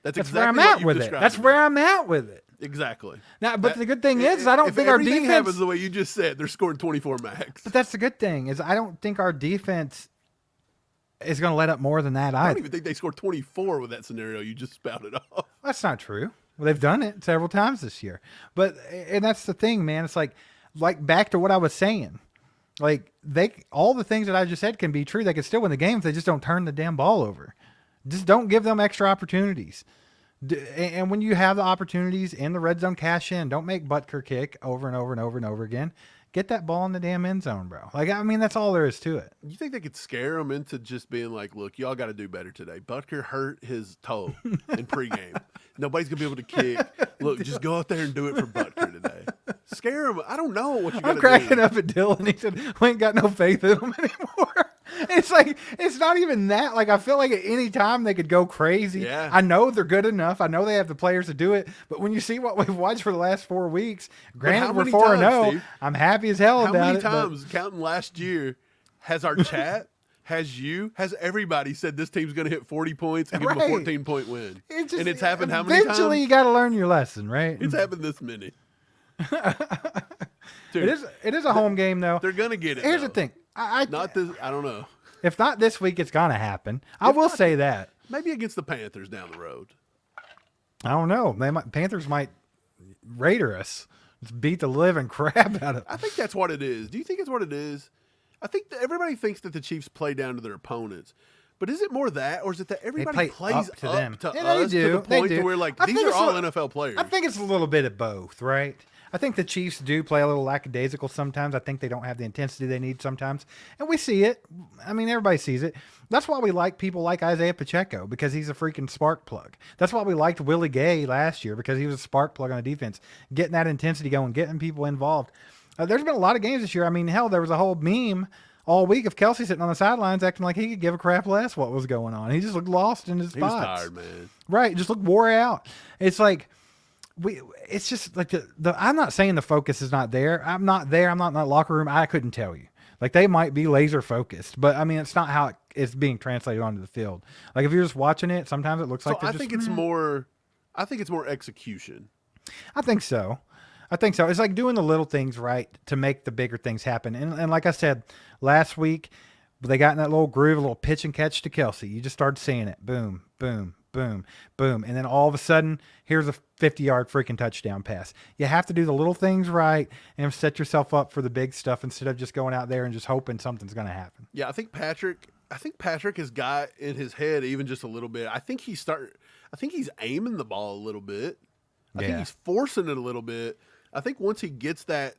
That's That's exactly where I'm what at you've with it. described That's to me. where I'm at with it. Exactly. Now, but the good thing is, I don't think our everything defense happens the way you just said, they're scoring 24 max. But that's the good thing is I don't think our defense is going to let up more than that I either. don't even think they scored 24 with that scenario you just spouted off. That's not true. Well, they've done it several times this year. And that's the thing, man. It's like back to what I was saying. Like all the things that I just said can be true. They can still win the game if they just don't turn the damn ball over. Just don't give them extra opportunities. And when you have the opportunities in the red zone, cash in. Don't make Butker kick over and over and over and over again. Get that ball in the damn end zone, bro. Like, I mean, that's all there is to it. You think they could scare them into just being like, look, y'all got to do better today. Butker hurt his toe in pregame. Nobody's going to be able to kick. Look, just go out there and do it for Butker today. Scare him. I don't know what you got to do. I'm cracking up at Dylan. He said, we ain't got no faith in him anymore. It's like, it's not even that. Like, I feel like at any time they could go crazy. Yeah. I know they're good enough. I know they have the players to do it. But when you see what we've watched for the last 4 weeks, granted we're 4-0, I'm happy as hell about it. How many times, counting last year, has our chat, has everybody said this team's going to hit 40 points and give them a 14-point win? And it's happened how many times? Eventually, you got to learn your lesson, right? It's happened this many. Dude, it is a home game, though. They're going to get it. Here's the thing. Not this. I don't know. If not this week, it's going to happen. I will say that. Maybe against the Panthers down the road. I don't know. Panthers might Raider us. Just beat the living crap out of. I think that's what it is. Do you think it's what it is? I think that everybody thinks that the Chiefs play down to their opponents. But is it more that, or is it that everybody plays up to them. To us to the point to where, like, these are all NFL players? I think it's a little bit of both, right? I think the Chiefs do play a little lackadaisical sometimes. I think they don't have the intensity they need sometimes. And we see it. I mean, everybody sees it. That's why we like people like Isaiah Pacheco, because he's a freaking spark plug. That's why we liked Willie Gay last year, because he was a spark plug on the defense, getting that intensity going, getting people involved. There's been a lot of games this year. I mean, hell, there was a whole meme all week of Kelsey sitting on the sidelines acting like he could give a crap less what was going on. He just looked lost in his spots. He was tired, man. Right. Just looked wore out. It's like, it's just like I'm not saying the focus is not there. I'm not there. I'm not in that locker room. I couldn't tell you. Like, they might be laser focused, but I mean, it's not how it's being translated onto the field. Like, if you're just watching it, sometimes it looks like I think it's more execution. I think so. It's like doing the little things right to make the bigger things happen. And like I said, last week, they got in that little groove, a little pitch and catch to Kelsey. You just started seeing it. Boom, boom, boom, boom. And then all of a sudden, here's a 50-yard freaking touchdown pass. You have to do the little things right and set yourself up for the big stuff instead of just going out there and just hoping something's going to happen. Yeah, I think Patrick has got in his head even just a little bit. I think he's aiming the ball a little bit. I think he's forcing it a little bit. I think once he gets that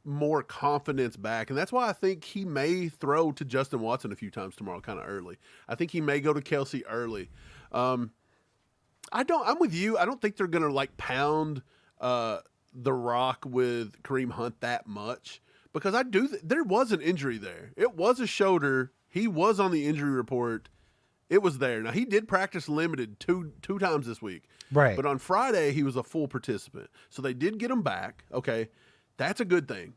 more confidence back, and that's why I think he may throw to Justin Watson a few times tomorrow kind of early. I think he may go to Kelsey early. I'm with you. I don't think they're going to like pound the rock with Kareem Hunt that much, because there was an injury there. It was a shoulder. He was on the injury report. It was there. Now, he did practice limited two times this week. Right. But on Friday, he was a full participant. So they did get him back. Okay. That's a good thing.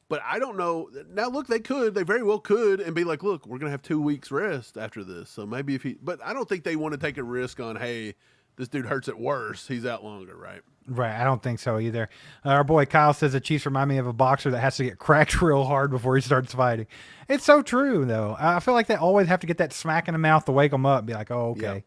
But I don't know. Now, look, they very well could, and be like, look, we're going to have 2 weeks rest after this. So maybe but I don't think they want to take a risk on, hey, this dude hurts it worse. He's out longer, right? Right. I don't think so either. Our boy Kyle says the Chiefs remind me of a boxer that has to get cracked real hard before he starts fighting. It's so true, though. I feel like they always have to get that smack in the mouth to wake them up and be like, oh, okay.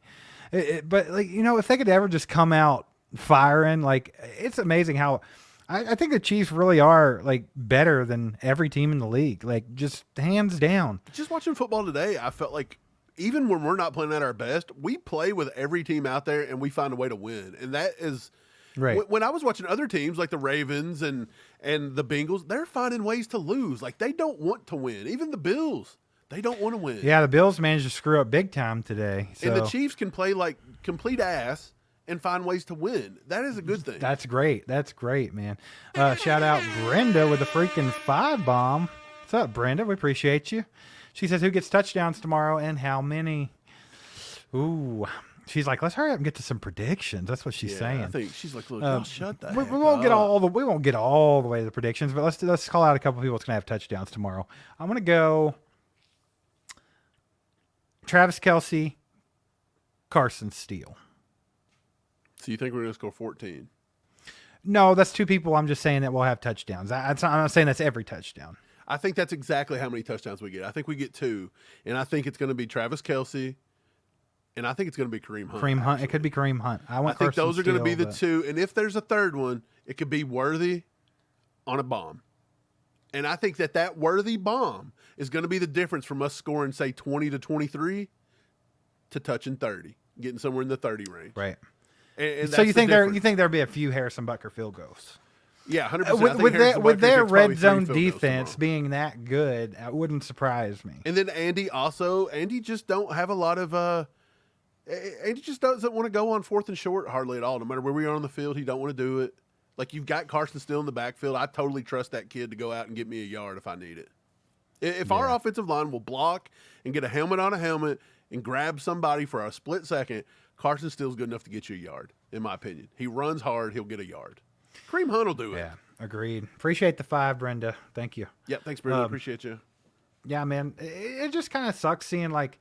Yep. But, like, if they could ever just come out firing, like, it's amazing how I think the Chiefs really are, like, better than every team in the league. Like, just hands down. Just watching football today, I felt like even when we're not playing at our best, we play with every team out there and we find a way to win. And that is right. When I was watching other teams like the Ravens and the Bengals, they're finding ways to lose. Like, they don't want to win. Even the Bills, they don't want to win. Yeah, the Bills managed to screw up big time today. So. And the Chiefs can play like complete ass and find ways to win. That is a good thing. That's great. That's great, man. Shout out Brenda with the freaking 5 bomb. What's up, Brenda? We appreciate you. She says, who gets touchdowns tomorrow and how many? Ooh. She's like, let's hurry up and get to some predictions. That's what she's saying. I think she's like, look, y'all shut that. We won't get all the way to the predictions, but let's call out a couple people that's gonna have touchdowns tomorrow. I'm gonna go Travis Kelce, Carson Steele. So you think we're going to score 14? No, that's 2 people. I'm just saying that we'll have touchdowns. I'm not saying that's every touchdown. I think that's exactly how many touchdowns we get. I think we get 2, and I think it's going to be Travis Kelce, and I think it's going to be Kareem Hunt. Kareem Hunt. It could be Kareem Hunt. I think those are going to be the 2, and if there's a third one, it could be Worthy on a bomb. And I think that Worthy bomb is going to be the difference from us scoring, say, 20 to 23 to touching 30, getting somewhere in the 30 range. Right. And so you think there'll be a few Harrison Butker field goals? Yeah, 100%. With their red zone defense being that good, it wouldn't surprise me. And then Andy just don't have a lot of Andy just doesn't want to go on 4th and short hardly at all. No matter where we are on the field, he don't want to do it. Like, you've got Carson still in the backfield. I totally trust that kid to go out and get me a yard if I need it. If our offensive line will block and get a helmet on a helmet and grab somebody for a split second, Carson Still's good enough to get you a yard, in my opinion. He runs hard. He'll get a yard. Kareem Hunt will do it. Yeah, agreed. Appreciate the 5, Brenda. Thank you. Yeah, thanks, Brenda. Appreciate you. Yeah, man. It just kind of sucks seeing, like,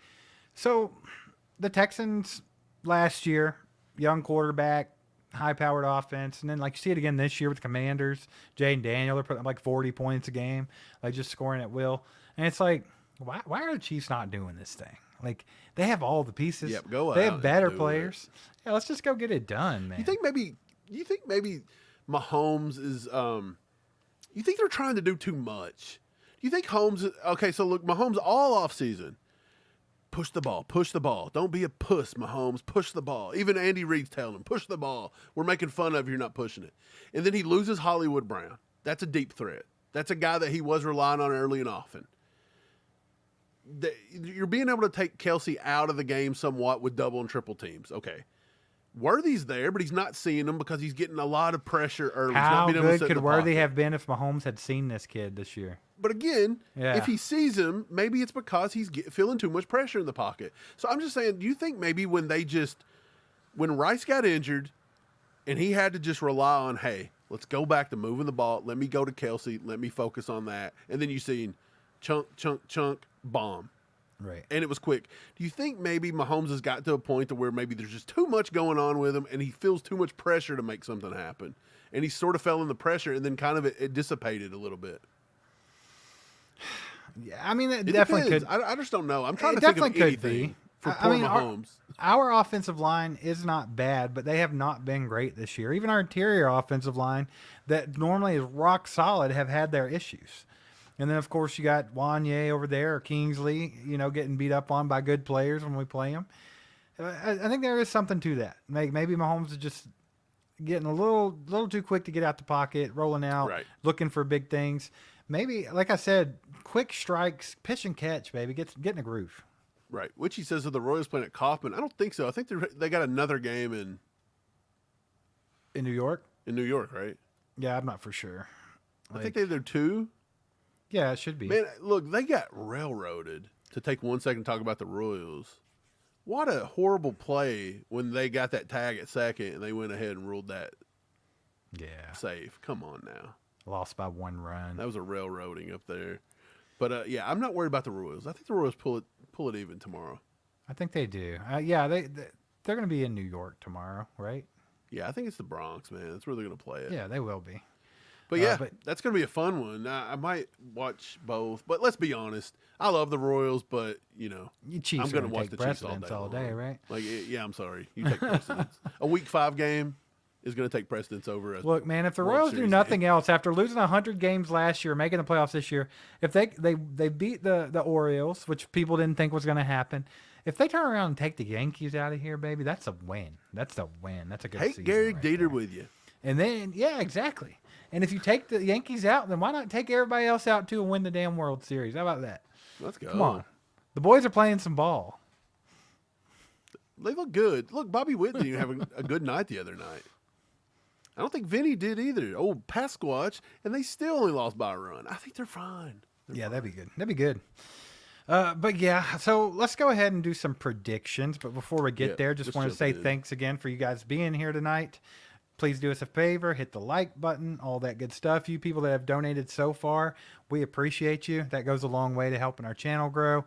so the Texans last year, young quarterback, high-powered offense, and then, like, you see it again this year with the Commanders. Jay and Daniel are putting up, like, 40 points a game, like, just scoring at will. And it's like, why are the Chiefs not doing this thing? Like, they have all the pieces. Yep, go They out have better and do players. Yeah, let's just go get it done, man. You think maybe Mahomes is you think they're trying to do too much? You think so look, Mahomes all offseason, push the ball. Don't be a puss, Mahomes. Push the ball. Even Andy Reid's telling him, push the ball. We're making fun of you, you're not pushing it. And then he loses Hollywood Brown. That's a deep threat. That's a guy that he was relying on early and often. You're being able to take Kelce out of the game somewhat with double and triple teams. Okay. Worthy's there, but he's not seeing them because he's getting a lot of pressure early. How good could Worthy have been if Mahomes had seen this kid this year? But again, if he sees him, maybe it's because he's feeling too much pressure in the pocket. So I'm just saying, do you think maybe when Rice got injured and he had to just rely on, hey, let's go back to moving the ball. Let me go to Kelce. Let me focus on that. And then you seen chunk, bomb. Right. And it was quick. Do you think maybe Mahomes has got to a point to where maybe there's just too much going on with him and he feels too much pressure to make something happen? And he sort of fell in the pressure and then kind of it dissipated a little bit. Yeah, I mean, it definitely could. I just don't know. I'm trying to think of anything for poor Mahomes. Our offensive line is not bad, but they have not been great this year. Even our interior offensive line that normally is rock solid have had their issues. And then, of course, you got Wanye over there, or Kingsley, getting beat up on by good players when we play them. I think there is something to that. Maybe Mahomes is just getting a little too quick to get out the pocket, rolling out, looking for big things. Maybe, like I said, quick strikes, pitch and catch, baby. Get in a groove. Right. Which he says of the Royals playing at Kauffman. I don't think so. I think they got another game in New York. In New York, right? Yeah, I'm not for sure. I think they're 2. Yeah, it should be. Man, look, they got railroaded. To take 1 second to talk about the Royals. What a horrible play when they got that tag at second and they went ahead and ruled that save. Come on now. Lost by 1 run. That was a railroading up there. But, I'm not worried about the Royals. I think the Royals pull it even tomorrow. I think they do. They're going to be in New York tomorrow, right? Yeah, I think it's the Bronx, man. That's where they're going to play it. Yeah, they will be. But that's going to be a fun one. I might watch both. But let's be honest. I love the Royals, but, Chiefs I'm going to watch the Chiefs all day, right? Like, yeah, I'm sorry. You take precedence. A Week 5 game is going to take precedence over us. Look, man, if the Royals do nothing else, after losing 100 games last year, making the playoffs this year, if they beat the Orioles, which people didn't think was going to happen, if they turn around and take the Yankees out of here, baby, that's a win. That's a win. That's a good season. Take Gary Dieter with you. And then, yeah, exactly. And if you take the Yankees out, then why not take everybody else out too and win the damn World Series? How about that? Let's go. Come on. The boys are playing some ball. They look good. Look, Bobby Witt didn't even have a good night the other night. I don't think Vinny did either. Oh, Pasquatch, and they still only lost by a run. I think they're fine. That'd be good. That'd be good. But yeah, so let's go ahead and do some predictions. But before we get there, just want to say thanks again for you guys being here tonight. please do us a favor, hit the like button, all that good stuff. You people that have donated so far, we appreciate you. That goes a long way to helping our channel grow,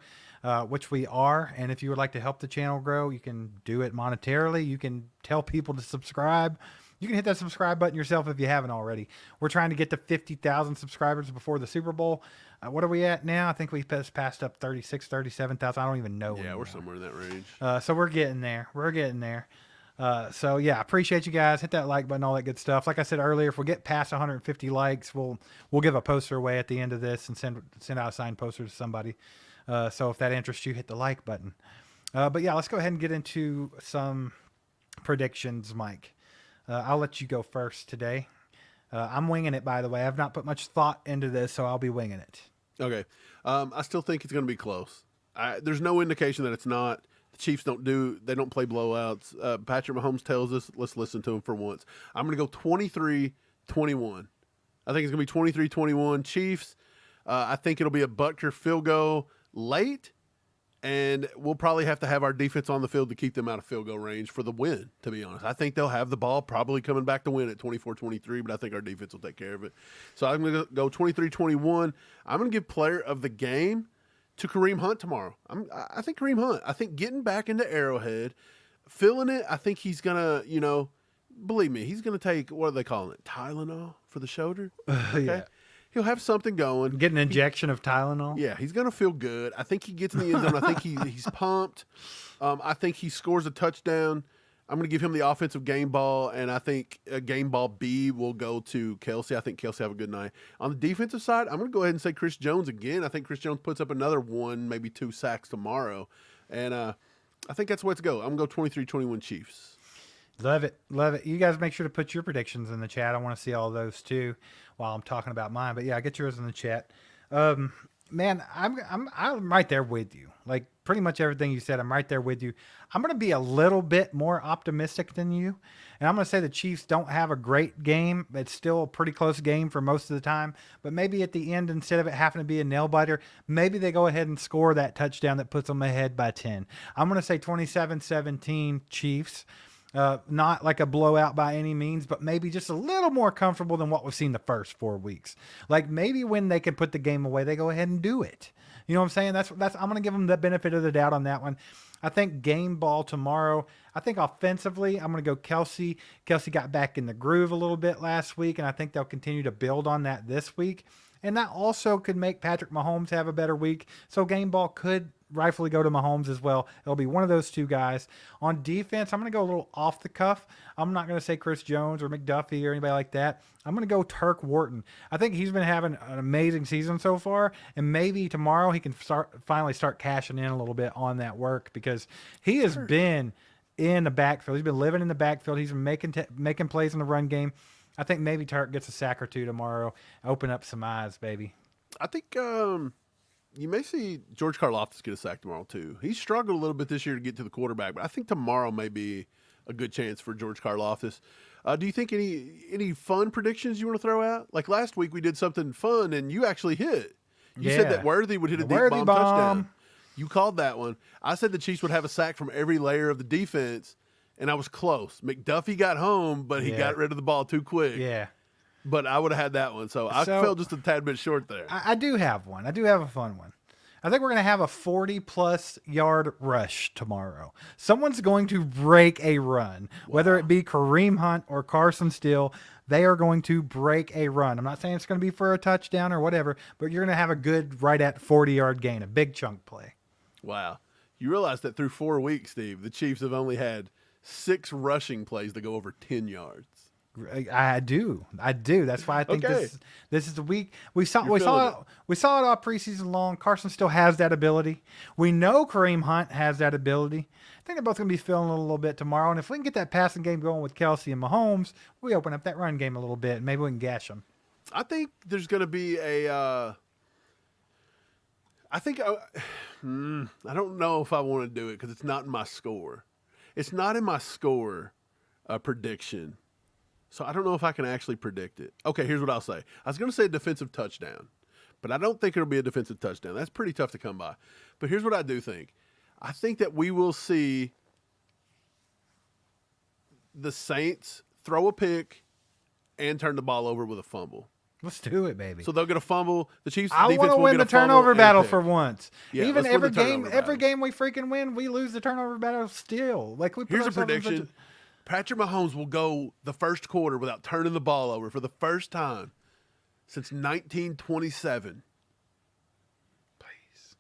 which we are. And if you would like to help the channel grow, you can do it monetarily. You can tell people to subscribe. You can hit that subscribe button yourself if you haven't already. We're trying to get to 50,000 subscribers before the Super Bowl. What are we at now? I think we passed up 36, 37,000. I don't even know. Yeah, anymore. we're somewhere in that range. So we're getting there. We're getting there. So yeah, appreciate you guys. Hit that like button, all that good stuff. Like I said earlier, if we get past 150 likes, we'll give a poster away at the end of this and send out a signed poster to somebody. So if that interests you, hit the like button. But yeah, let's go ahead and get into some predictions, Mike. I'll let you go first today. I'm winging it, by the way. I've not put much thought into this, so I'll be winging it. Okay. I still think it's going to be close. There's no indication that it's not. The Chiefs don't play blowouts. Patrick Mahomes tells us, let's listen to him for once. I'm going to go 23-21. I think it's going to be 23-21 Chiefs. I think it'll be a Butker field goal late, and we'll probably have to have our defense on the field to keep them out of field goal range for the win, to be honest. I think they'll have the ball probably coming back to win at 24-23, but I think our defense will take care of it. So I'm going to go 23-21. I'm going to give player of the game to Kareem Hunt tomorrow. I think Kareem Hunt. I think getting back into Arrowhead, feeling it, I think he's going to, believe me, he's going to take, what are they calling it, Tylenol for the shoulder? Okay. Yeah. He'll have something going. Get an injection of Tylenol. Yeah, he's going to feel good. I think he gets in the end zone. I think he's pumped. I think he scores a touchdown. I'm going to give him the offensive game ball, and I think game ball B will go to Kelsey. I think Kelsey have a good night. On the defensive side, I'm going to go ahead and say Chris Jones again. I think Chris Jones puts up another 1, maybe 2 sacks tomorrow, and I think that's the way it's go. I'm going to go 23-21 Chiefs. Love it. Love it. You guys make sure to put your predictions in the chat. I want to see all those too while I'm talking about mine. But yeah, get yours in the chat. Man, I'm right there with you. Like pretty much everything you said, I'm right there with you. I'm going to be a little bit more optimistic than you. And I'm going to say the Chiefs don't have a great game. It's still a pretty close game for most of the time. But maybe at the end, instead of it having to be a nail biter, maybe they go ahead and score that touchdown that puts them ahead by 10. I'm going to say 27-17 Chiefs. Not like a blowout by any means, but maybe just a little more comfortable than what we've seen the first 4 weeks. Like maybe when they can put the game away, they go ahead and do it. You know what I'm saying? That's I'm going to give them the benefit of the doubt on that one. I think game ball tomorrow. I think offensively, I'm going to go Kelsey. Kelsey got back in the groove a little bit last week, and I think they'll continue to build on that this week. And that also could make Patrick Mahomes have a better week. So game ball could rightfully go to Mahomes as well. It'll be one of those two guys. On defense, I'm going to go a little off the cuff. I'm not going to say Chris Jones or McDuffie or anybody like that. I'm going to go Turk Wharton. I think he's been having an amazing season so far, and maybe tomorrow he can finally start cashing in a little bit on that work because he has been in the backfield. He's been living in the backfield. He's been making plays in the run game. I think maybe Turk gets a sack or two tomorrow. Open up some eyes, baby. I think you may see George Karlaftis get a sack tomorrow too. He's struggled a little bit this year to get to the quarterback, but I think tomorrow may be a good chance for George Karlaftis. Do you think any fun predictions you want to throw out? Like last week we did something fun and you actually hit. You said that Worthy would hit a deep bomb touchdown. You called that one. I said the Chiefs would have a sack from every layer of the defense, and I was close. McDuffie got home, but he got rid of the ball too quick. Yeah. But I would have had that one, so I fell just a tad bit short there. I do have one. I do have a fun one. I think we're going to have a 40-plus yard rush tomorrow. Someone's going to break a run, whether it be Kareem Hunt or Carson Steele. They are going to break a run. I'm not saying it's going to be for a touchdown or whatever, but you're going to have a good right at 40-yard gain, a big chunk play. Wow. You realize that through 4 weeks, Steve, the Chiefs have only had 6 rushing plays to go over 10 yards. I do. That's why I think this is the week we saw it all preseason long. Carson still has that ability. We know Kareem Hunt has that ability. I think they're both going to be feeling a little bit tomorrow. And if we can get that passing game going with Kelsey and Mahomes, we open up that run game a little bit. And maybe we can gash them. I think there's going to be a. I don't know if I want to do it because it's not in my score. It's not in my score prediction. So I don't know if I can actually predict it. Okay, here's what I'll say. I was going to say a defensive touchdown, but I don't think it'll be a defensive touchdown. That's pretty tough to come by. But here's what I do think. I think that we will see the Saints throw a pick, and turn the ball over with a fumble. Let's do it, baby. So they'll get a fumble. The Chiefs I defense want to will win get the a fumble turnover and a battle pick. for once. Yeah, Even let's win every the game, turnover every battle. game we freaking win, we lose the turnover battle still. Like we put Here's a ourselves in such prediction. Patrick Mahomes will go the first quarter without turning the ball over for the first time since 1927. Please.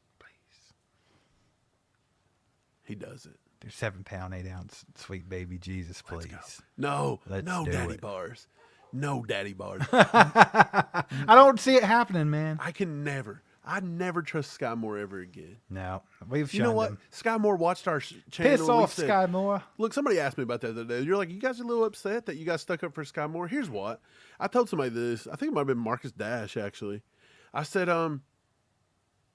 He does it. There's 7 pound, 8 ounce sweet baby Jesus, please. No, Let's no do daddy it. bars. No daddy bars. I don't see it happening, man. I never trust Sky Moore ever again. No, we've You know shunned what? him. Sky Moore watched our channel. Piss and we off, said, Sky Moore. Look, somebody asked me about that the other day. You're like, you guys are a little upset that you guys stuck up for Sky Moore. Here's what. I told somebody this. I think it might have been Marcus Dash, actually. I said,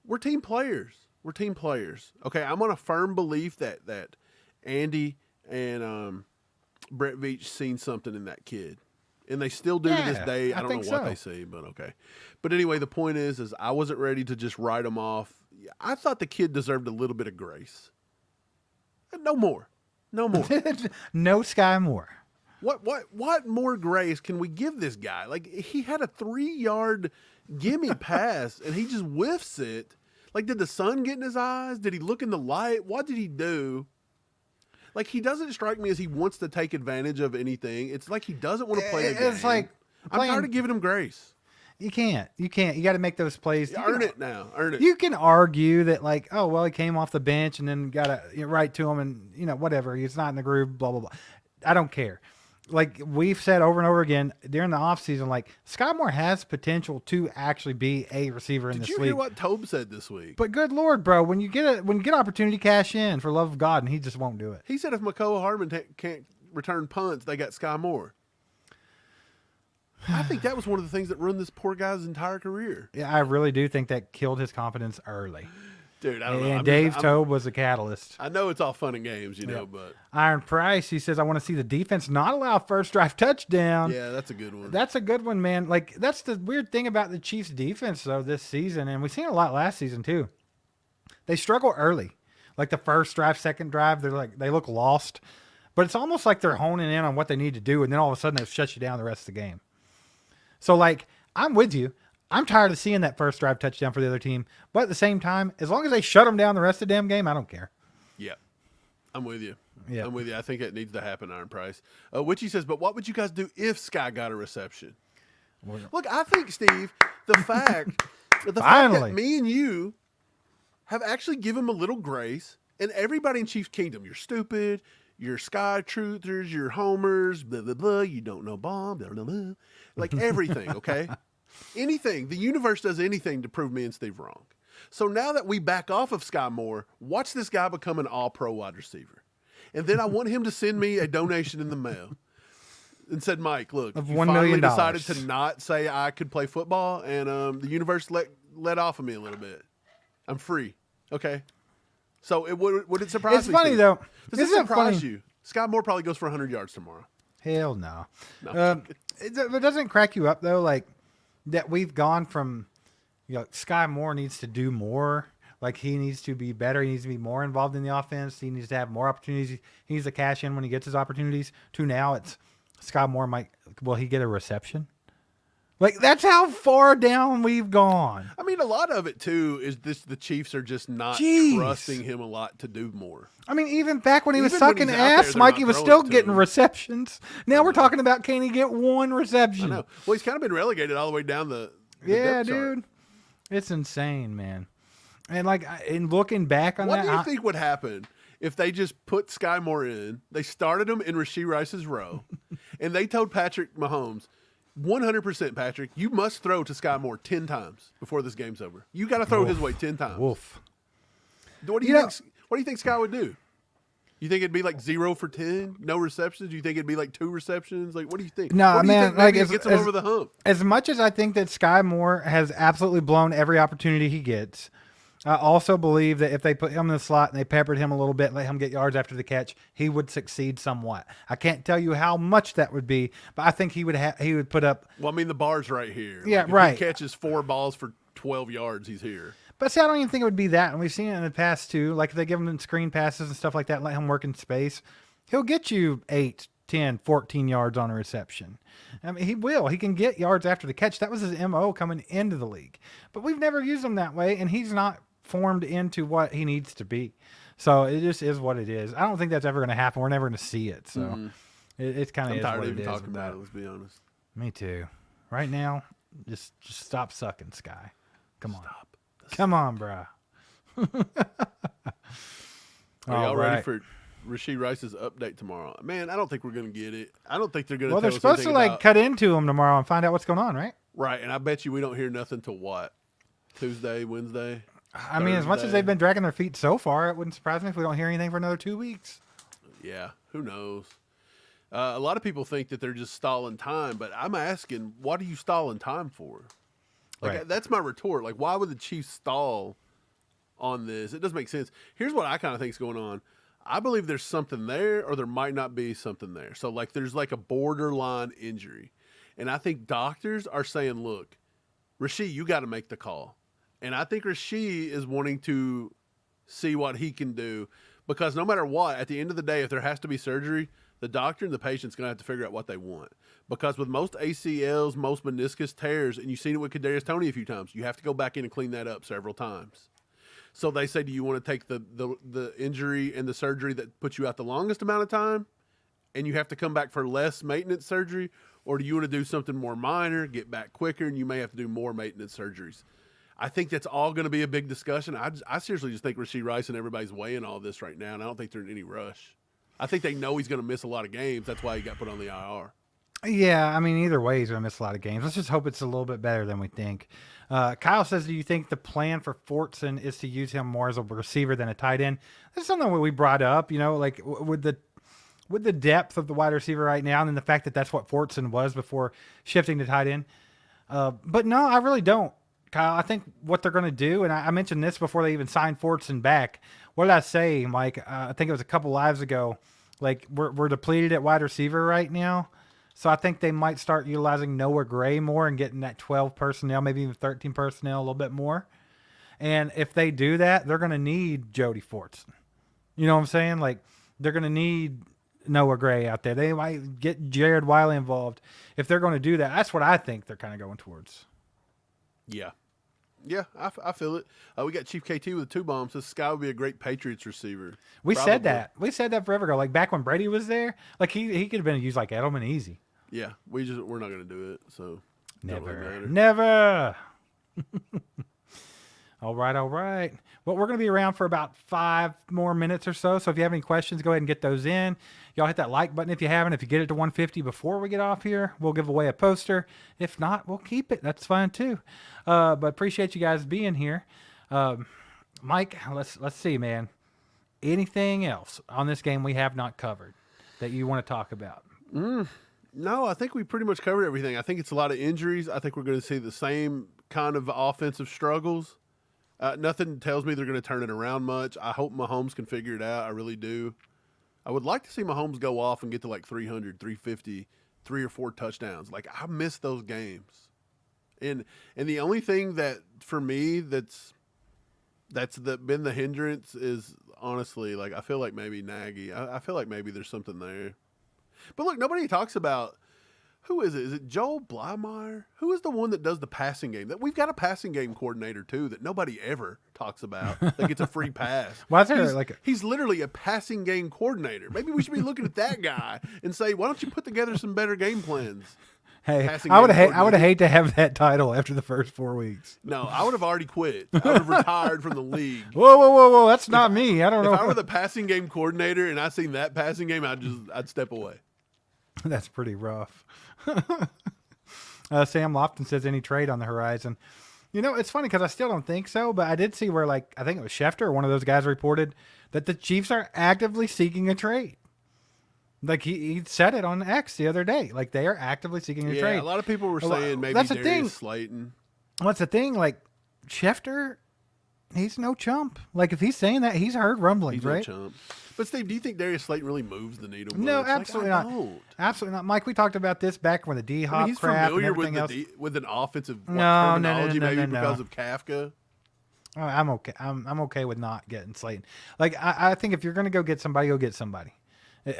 we're team players. We're team players. Okay, I'm on a firm belief that Andy and Brett Veach seen something in that kid. And they still do to this Yeah, day. I I don't think know what so. they see, but okay. But anyway, the point is I wasn't ready to just write him off. I thought the kid deserved a little bit of grace. No more. No more. No Sky Moore. What more grace can we give this guy? Like, he had a 3-yard gimme pass and he just whiffs it. Like, did the sun get in his eyes? Did he look in the light? What did he do? Like, he doesn't strike me as he wants to take advantage of anything. It's like he doesn't want to play the game. It's like I'm tired of giving him grace. You can't. You got to make those plays. Earn it now. Earn it. You can argue that, like, oh, well, he came off the bench and then got to right to him and, whatever. He's not in the groove, blah, blah, blah. I don't care. Like we've said over and over again during the offseason, like, Sky Moore has potential to actually be a receiver in this league. Did you hear what Tobe said this week? But good Lord, bro, when you get opportunity, cash in, for love of God, and he just won't do it. He said if McCole Hardman can't return punts, they got Sky Moore. I think that was one of the things that ruined this poor guy's entire career. Yeah, I really do think that killed his confidence early. Dude, I don't know. And Dave Tobe was a catalyst. I know it's all fun and games, but Iron Price, he says, I want to see the defense not allow first drive touchdown. yeah, that's a good one. That's a good one, man. Like, that's the weird thing about the Chiefs defense, though, this season, and we've seen it a lot last season, too. They struggle early. Like the first drive, second drive, they look lost. But it's almost like they're honing in on what they need to do, and then all of a sudden they shut you down the rest of the game. So, like, I'm with you. I'm tired of seeing that first drive touchdown for the other team. But at the same time, as long as they shut them down the rest of the damn game, I don't care. Yeah. I'm with you. Yeah. I'm with you. I think it needs to happen, Iron Price. Witchy says, but what would you guys do if Sky got a reception? Look, I think, Steve, the fact that me and you have actually given him a little grace, and everybody in Chiefs Kingdom, you're stupid, you're Sky truthers, you're homers, blah, blah, blah, you don't know bomb, blah, blah, blah. Like everything, okay? Anything. The universe does anything to prove me and Steve wrong. So now that we back off of Sky Moore, watch this guy become an all-pro wide receiver. And then I want him to send me a donation in the mail. And said, Mike, look, of you $1 finally million. decided to not say I could play football, and the universe let off of me a little bit. I'm free. Okay? So would it surprise me? It's funny, Steve? though. Does it Isn't it surprise funny? you? Sky Moore probably goes for 100 yards tomorrow. Hell no. No. It doesn't crack you up, though, like, that we've gone from, Sky Moore needs to do more. Like, he needs to be better. He needs to be more involved in the offense. He needs to have more opportunities. He needs to cash in when he gets his opportunities. To now, it's Sky Moore will he get a reception? Like, that's how far down we've gone. I mean, a lot of it, too, is the Chiefs are just not Jeez. trusting him a lot to do more. I mean, even back when he was Even when sucking he's out there, ass, they're Mike, not he was throwing still it to getting him. receptions. Now we're talking about, can he get one I reception? know. Well, he's kind of been relegated all the way down the Yeah, depth chart. dude. It's insane, man. And, like, in looking back on What that, do you think would happen if they just put Sky Moore in, they started him in Rashee Rice's row, and they told Patrick Mahomes, 100%, Patrick, you must throw to Sky Moore 10 times before this game's over. You got to throw his way 10 times. Wolf. What do you think Sky would do? You think it'd be like 0 for 10, no receptions? Do you think it'd be like 2 receptions? Like, what do you think? No, what do you man, think maybe like, it gets him over the hump. As much as I think that Sky Moore has absolutely blown every opportunity he gets, I also believe that if they put him in the slot and they peppered him a little bit, let him get yards after the catch, he would succeed somewhat. I can't tell you how much that would be, but I think he would put up. Well, I mean, the bar's right here. Yeah, Like, if right. he catches 4 balls for 12 yards, he's here. But see, I don't even think it would be that. And we've seen it in the past too. Like if they give him screen passes and stuff like that, let him work in space, he'll get you 8, 10, 14 yards on a reception. I mean, he will. He can get yards after the catch. That was his MO coming into the league. But we've never used him that way, and he's not formed into what he needs to be. So it just is what it is. I don't think that's ever going to happen. We're never going to see it. So it's kind of is what it is. I'm tired of even talking about it, let's be honest. Me too. Right now, just stop sucking, Sky. Come on. Stop. Come on, bro. Are y'all ready for Rashee Rice's update tomorrow? Man, I don't think we're going to get it. I don't think they're going to. Well, they're supposed to like cut into him tomorrow and find out what's going on, right? Right, and I bet you we don't hear nothing till what? Tuesday, Wednesday. I mean, as much as they've been dragging their feet so far, it wouldn't surprise me if we don't hear anything for another 2 weeks. Yeah, who knows? A lot of people think that they're just stalling time, but I'm asking, what are you stalling time for? Like, Right. That's my retort. Like, why would the Chiefs stall on this? It doesn't make sense. Here's what I kind of think is going on. I believe there's something there, or there might not be something there. So, like, there's like a borderline injury. And I think doctors are saying, look, Rashee, you got to make the call. And I think Rashee is wanting to see what he can do, because no matter what, at the end of the day, if there has to be surgery, the doctor and the patient's going to have to figure out what they want. Because with most ACLs, most meniscus tears, and you've seen it with Kadarius Toney a few times, you have to go back in and clean that up several times. So they say, do you want to take the injury and the surgery that puts you out the longest amount of time, and you have to come back for less maintenance surgery, or do you want to do something more minor, get back quicker, and you may have to do more maintenance surgeries? I think that's all going to be a big discussion. I seriously just think Rashee Rice and everybody's weighing all this right now, and I don't think they're in any rush. I think they know he's going to miss a lot of games. That's why he got put on the IR. Yeah, I mean, either way, he's going to miss a lot of games. Let's just hope it's a little bit better than we think. Kyle says, do you think the plan for Fortson is to use him more as a receiver than a tight end? That's something we brought up, like with the depth of the wide receiver right now, and then the fact that that's what Fortson was before shifting to tight end. But no, I really don't, Kyle. I think what they're going to do, and I mentioned this before they even signed Fortson back. What did I say, Mike? I think it was a couple lives ago. Like, we're depleted at wide receiver right now. So I think they might start utilizing Noah Gray more and getting that 12 personnel, maybe even 13 personnel a little bit more. And if they do that, they're going to need Jody Fortson. You know what I'm saying? Like, they're going to need Noah Gray out there. They might get Jared Wiley involved. If they're going to do that, that's what I think they're kind of going towards. Yeah. Yeah, I feel it. We got Chief KT with the 2 bombs. This guy would be a great Patriots receiver. We said that. We said that forever ago. Like, back when Brady was there, like he could have been used like Edelman easy. Yeah, we're not going to do it. So never. All right. Well, we're going to be around for about 5 more minutes or so. So if you have any questions, go ahead and get those in. Y'all hit that like button if you haven't. If you get it to 150 before we get off here, we'll give away a poster. If not, we'll keep it. That's fine too. But appreciate you guys being here. Mike, let's see, man. Anything else on this game we have not covered that you want to talk about? No, I think we pretty much covered everything. I think it's a lot of injuries. I think we're going to see the same kind of offensive struggles. Nothing tells me they're going to turn it around much. I hope Mahomes can figure it out. I really do. I would like to see Mahomes go off and get to like 300, 350, 3 or 4 touchdowns. Like, I miss those games. And the only thing that, for me, that's been the hindrance is, honestly, like, I feel like maybe Nagy. I feel like maybe there's something there. But look, nobody talks about, who is it? Is it Joel Blymeyer? Who is the one that does the passing game? That we've got a passing game coordinator too that nobody ever talks about. That gets a free pass. Why is there he's literally a passing game coordinator. Maybe we should be looking at that guy and say, why don't you put together some better game plans? Hey, I would have hate to have that title after the first 4 weeks. No, I would have already quit. I would have retired from the league. Whoa! That's not me. I don't know. If I were the passing game coordinator and I seen that passing game, I'd step away. That's pretty rough. Sam Lofton says any trade on the horizon. It's funny because I still don't think so, but I did see where, like, I think it was Schefter or one of those guys reported that the Chiefs are actively seeking a trade. Like, he said it on X the other day. Like, they are actively seeking a trade. A lot of people were saying maybe that's the Darius thing. Slayton. What's the thing? Like, Schefter, he's no chump. Like, if he's saying that, he's heard rumblings, He's right? no chump. But Steve, do you think Darius Slayton really moves the needle? No, much? absolutely I not. don't. Absolutely not. Mike, we talked about this back when the D-Hop he's crap and familiar everything else. with an offensive No, terminology, maybe because no. of Kafka. Oh, I'm okay. I'm okay with not getting Slayton. Like, I think if you're going to go get somebody, go get somebody.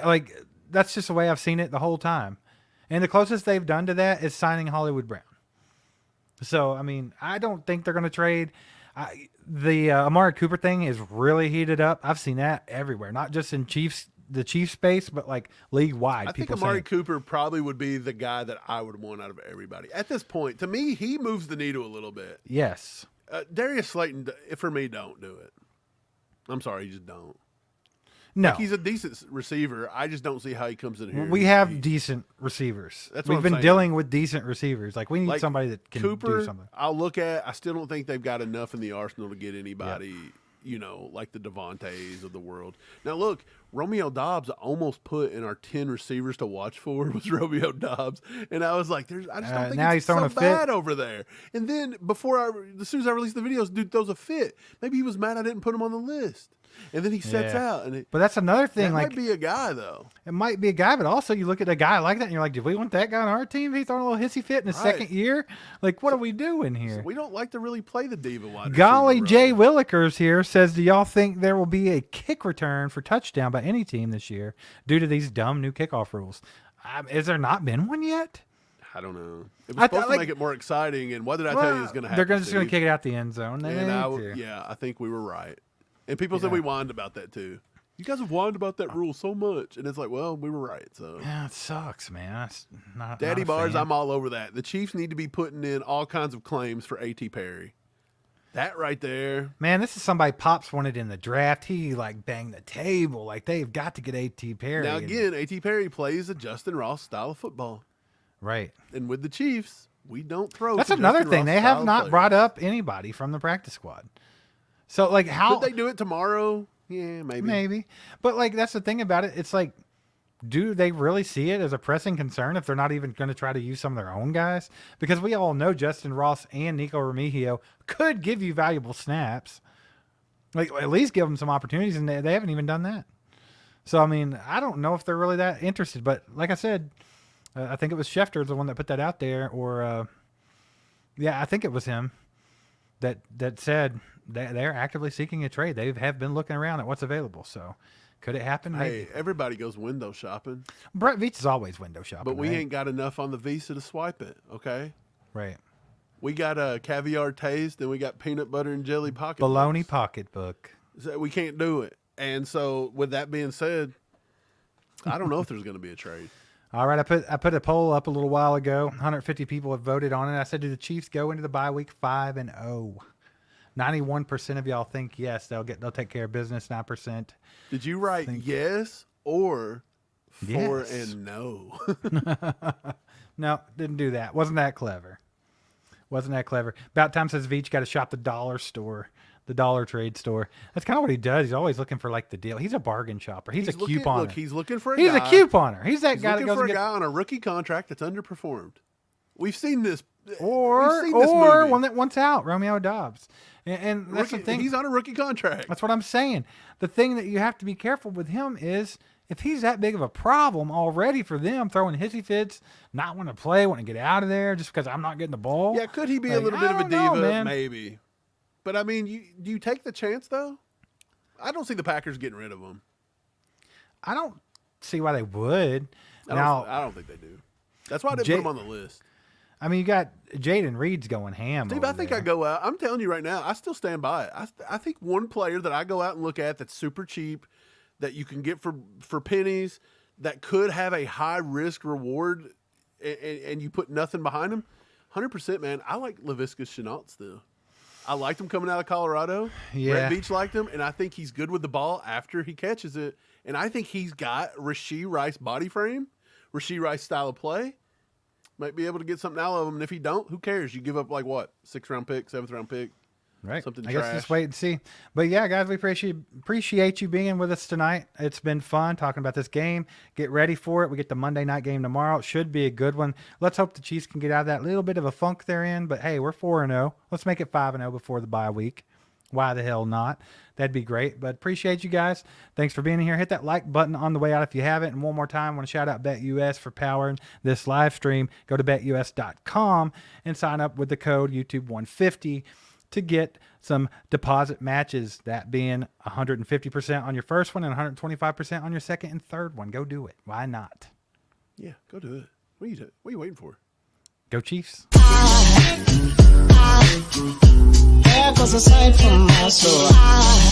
Like, that's just the way I've seen it the whole time. And the closest they've done to that is signing Hollywood Brown. So, I mean, I don't think they're going to trade. The Amari Cooper thing is really heated up. I've seen that everywhere, not just in the Chiefs space, but like league wide. I think Amari Cooper probably would be the guy that I would want out of everybody. At this point, to me, he moves the needle a little bit. Yes. Darius Slayton, for me, don't do it. I'm sorry, you just don't. No. Like, he's a decent receiver. I just don't see how he comes in here. We have decent receivers. We've been dealing with decent receivers. Like, we need somebody that can do something. I'll look at. I still don't think they've got enough in the arsenal to get anybody, like the Devontaes of the world. Now, look, Romeo Doubs almost put in our 10 receivers to watch for was Romeo Doubs. And I was like, I just don't think now it's he's throwing so a fit bad over there. And then as soon as I released the videos, dude throws a fit. Maybe he was mad I didn't put him on the list. And then he sets out. But that's another thing. That might be a guy, though. It might be a guy, but also you look at a guy like that and you're like, did we want that guy on our team? He's throwing a little hissy fit in his second year. Like, what are we doing here? So we don't like to really play the diva wide Golly, receiver Jay Willikers here says, do y'all think there will be a kick return for touchdown by any team this year due to these dumb new kickoff rules? Has there not been one yet? I don't know. It was supposed to make it more exciting, and what did I tell you is going to happen? They're just going to kick it out the end zone. I think we were right. And people said we whined about that too. You guys have whined about that rule so much, and it's like, well, we were right. So yeah, it sucks, man. Daddy Bars, I'm all over that. The Chiefs need to be putting in all kinds of claims for A.T. Perry. That right there, man. This is somebody Pops wanted in the draft. He like banged the table. Like they've got to get A.T. Perry. Now again, A.T. Perry plays a Justin Ross style of football, right? And with the Chiefs, we don't throw. That's another thing. They have not brought up anybody from the practice squad. So, like, how could they do it tomorrow? Yeah, maybe. But, like, that's the thing about it. It's like, do they really see it as a pressing concern if they're not even going to try to use some of their own guys? Because we all know Justin Ross and Nico Remigio could give you valuable snaps. Like, at least give them some opportunities, and they haven't even done that. So, I mean, I don't know if they're really that interested. But, like I said, I think it was Schefter, the one that put that out there. Or, I think it was him that said they're actively seeking a trade. They have been looking around at what's available. So could it happen? Hey, everybody goes window shopping. Brett Veach is always window shopping. But we ain't got enough on the Visa to swipe it, okay? Right. We got a caviar taste and we got peanut butter and jelly pocketbook. Bologna pocketbook. So we can't do it. And so with that being said, I don't know if there's going to be a trade. All right, I put a poll up a little while ago. 150 people have voted on it. I said, do the Chiefs go into the bye week 5-0? 91% of y'all think yes, they'll take care of business. 9%. Did you write yes or 4 and no? No, didn't do that. Wasn't that clever. About time says Veach got to shop the dollar store, the Dollar Trade store. That's kind of what he does. He's always looking for like the deal. He's a bargain shopper. He's a couponer. Look, he's looking for a guy. He's a couponer. He's that guy that goes looking for a guy on a rookie contract that's underperformed. We've seen this. Or one that wants out, Romeo Doubs. And that's the thing. He's on a rookie contract. That's what I'm saying. The thing that you have to be careful with him is if he's that big of a problem already for them, throwing hissy fits, not want to play, want to get out of there just because I'm not getting the ball. Yeah, could he be a little bit of a diva? Maybe. But, I mean, do you take the chance, though? I don't see the Packers getting rid of him. I don't see why they would. I don't think they do. That's why I didn't put him on the list. I mean, you got Jaden Reed's going ham. Steve, I think I go out. I'm telling you right now, I still stand by it. I think one player that I go out and look at that's super cheap, that you can get for pennies, that could have a high risk reward, and you put nothing behind him, 100%, man. I like Laviska Shenault still. I liked him coming out of Colorado. Yeah. Brett Veach liked him, and I think he's good with the ball after he catches it. And I think he's got Rashee Rice body frame, Rashee Rice style of play. Might be able to get something out of him, and if he don't, who cares? You give up like what, 6th round pick, 7th round pick, right? Something I trash. guess just wait and see. But yeah, guys, we appreciate you being with us tonight. It's been fun talking about this game. Get ready for it. We get the Monday night game tomorrow. It should be a good one. Let's hope the Chiefs can get out of that little bit of a funk they're in. But hey, we're 4-0. Let's make it 5-0 before the bye week. Why the hell not? That'd be great. But appreciate you guys. Thanks for being here. Hit that like button on the way out if you haven't. And one more time, I want to shout out BetUS for powering this live stream. Go to betus.com and sign up with the code YouTube150 to get some deposit matches, that being 150% on your first one and 125% on your second and third one. Go do it. Why not? Yeah, go do it. What are you waiting for? Go Chiefs. There goes a sight from my soul.